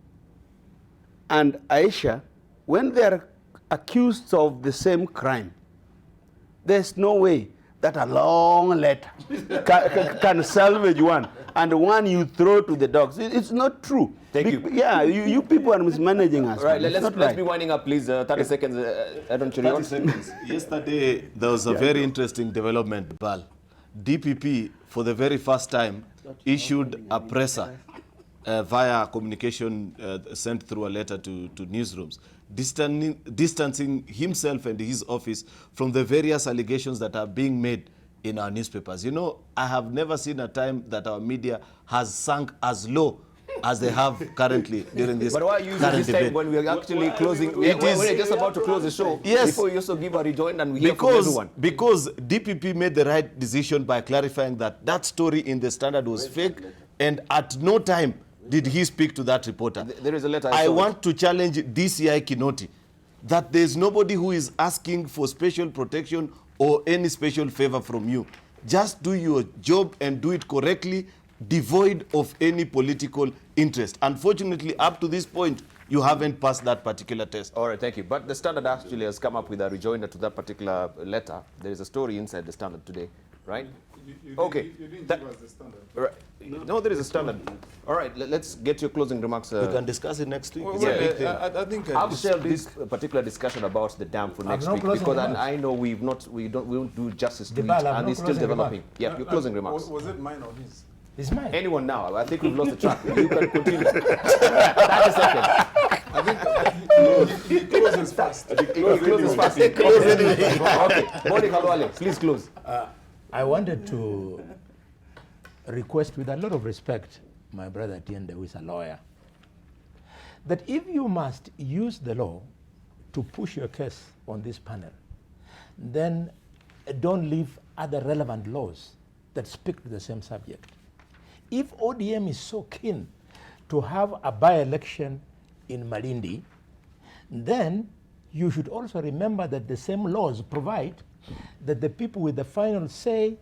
and Aisha, when they are accused of the same crime, there's no way that a long letter can salvage one, and one you throw to the dogs. It's not true. Thank you. Yeah, you people are mismanaging us. All right, let's right. be winding up, please. 30 seconds. Adam 30 Cheriot. seconds. Yesterday, there was a very interesting development, Bal. DPP, for the very first time, issued a presser via communication sent through a letter to newsrooms, distancing himself and his office from the various allegations that are being made in our newspapers. You know, I have never seen a time that our media has sunk as low as they have currently during this But why use current this time debate. when we're actually closing? We're just about to close the show. Yes. Before we also give a rejoin and we hear from everyone. Because DPP made the right decision by clarifying that that story in the Standard was fake, and at no time did he speak to that reporter. There is a letter. I saw want to challenge DCI Kinoti that there's nobody who is asking for special protection or any special favor from you. Just do your job and do it correctly, devoid of any political interest. Unfortunately, up to this point, you haven't passed that particular test. All right, thank you. But the Standard actually has come up with a rejoinder to that particular letter. There is a story inside the Standard today, right? Okay. You didn't give us the Standard. Right. No, there is a Standard. All right, let's get your closing remarks. We can discuss it next week. Well, It's a big thing. I think I'll shelve this particular discussion about the dam for next no week closing because remarks. I know we won't do justice to it, Debarl, I've and no it's still closing developing. remarks. Yeah, your closing remarks. Was it mine or his? It's mine. Anyone now? I think we've lost the track. You can continue. 30 seconds. I think he closes fast. Close fast. Close anyway. Okay, Boni Khalwale, please close. I wanted to request with a lot of respect my brother Tiende, who is a lawyer, that if you must use the law to push your case on this panel, then don't leave other relevant laws that speak to the same subject. If ODM is so keen to have a by-election in Malindi, then you should also remember that the same laws provide that the people with the final say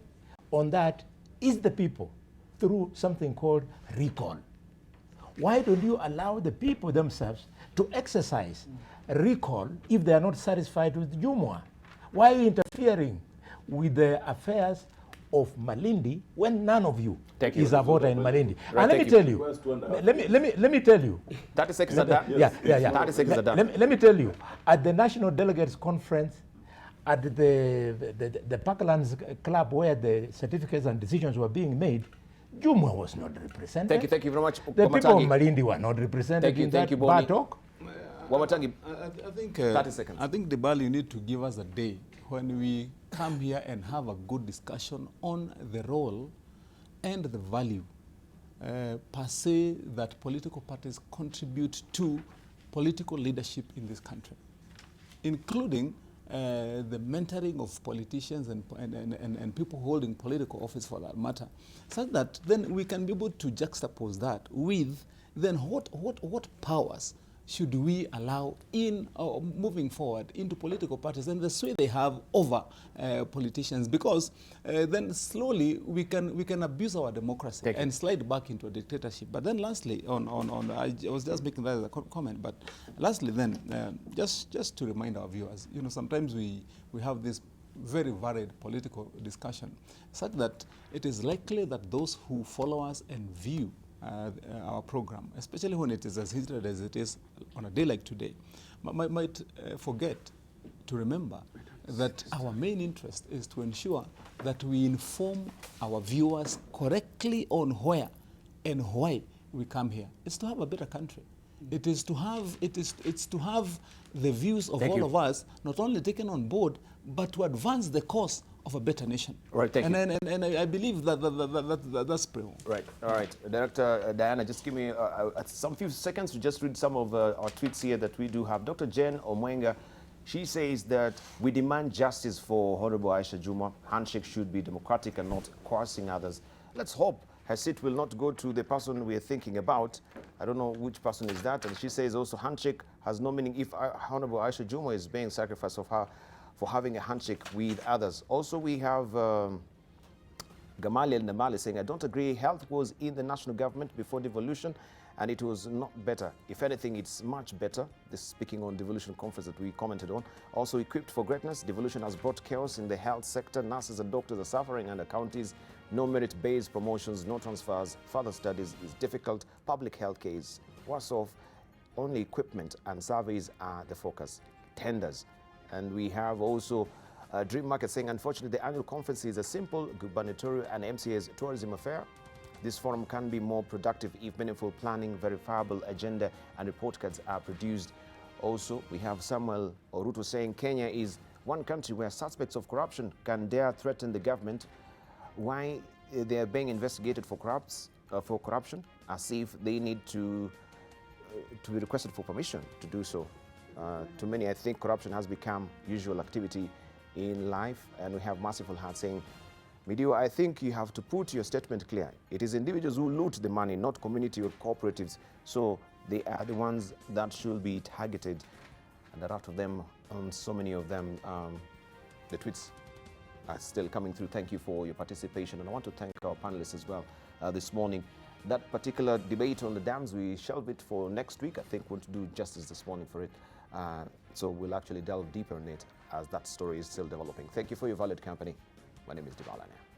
on that is the people through something called recall. Why don't you allow the people themselves to exercise recall if they are not satisfied with Jumwa? Why are you interfering with the affairs of Malindi when none of you is a voter in Malindi? Right, And let me tell you, 30 seconds are done. yeah. 30 seconds are done. Let me tell you, at the National Delegates Conference, at the Parklands Club where the certificates and decisions were being made, Jumwa was not represented. Thank you very much. The people of Wamatangi. Malindi were not represented Thank you, in thank that you, Boni. bar talk. Wamatangi, I think 30 seconds. I think Debarl, you need to give us a day when we come here and have a good discussion on the role and the value per se that political parties contribute to political leadership in this country, including the mentoring of politicians and people holding political office for that matter, so that then we can be able to juxtapose that with then what powers should we allow in moving forward into political parties and the sway they have over politicians, because then slowly we can abuse our democracy and slide back into a dictatorship. But then lastly, I was just making that as a comment, but lastly then, just to remind our viewers, you know, sometimes we have this very varied political discussion, such that it is likely that those who follow us and view our program, especially when it is as heated as it is on a day like today, might forget to remember that our main interest is to ensure that we inform our viewers correctly on where and why we come here. It's to have a better country. It is to have it's to have the views of all of us not only taken on board, but to advance the cause of a better nation. Right, thank you. And I believe that's pretty. Right, all right. Director Diana, just give me some few seconds to just read some of our tweets here that we do have. Dr. Jen Omwenga, she says that we demand justice for Honorable Aisha Juma. Handshake should be democratic and not coercing others. Let's hope her seat will not go to the person we are thinking about. I don't know which person is that. And she says also handshake has no meaning if Honorable Aisha Juma is being sacrificed of her for having a handshake with others. Also, we have Gamaliel Namali saying, I don't agree. Health was in the national government before devolution, and it was not better. If anything, it's much better. This speaking on devolution conference that we commented on. Also, equipped for greatness, devolution has brought chaos in the health sector. Nurses and doctors are suffering under counties. No merit-based promotions, no transfers. Further studies is difficult. Public health care is worse off. Only equipment and surveys are the focus. Tenders. And we have also Dream Market saying, unfortunately, the annual conference is a simple gubernatorial and MCA's tourism affair. This forum can be more productive if meaningful planning, verifiable agenda, and report cards are produced. Also, we have Samuel Oruto saying, Kenya is one country where suspects of corruption can dare threaten the government. Why they are being investigated for corruption, as if they need to be requested for permission to do so. To many, I think corruption has become usual activity in life, and we have Merciful Heart saying, Midio, I think you have to put your statement clear. It is individuals who loot the money, not community or cooperatives. So they are the ones that should be targeted. And a lot of them, so many of them, the tweets are still coming through. Thank you for your participation. And I want to thank our panelists as well this morning. That particular debate on the dams, we shelve it for next week. I think we'll do justice this morning for it. So we'll actually delve deeper in it as that story is still developing. Thank you for your valued company. My name is Debarl Inea.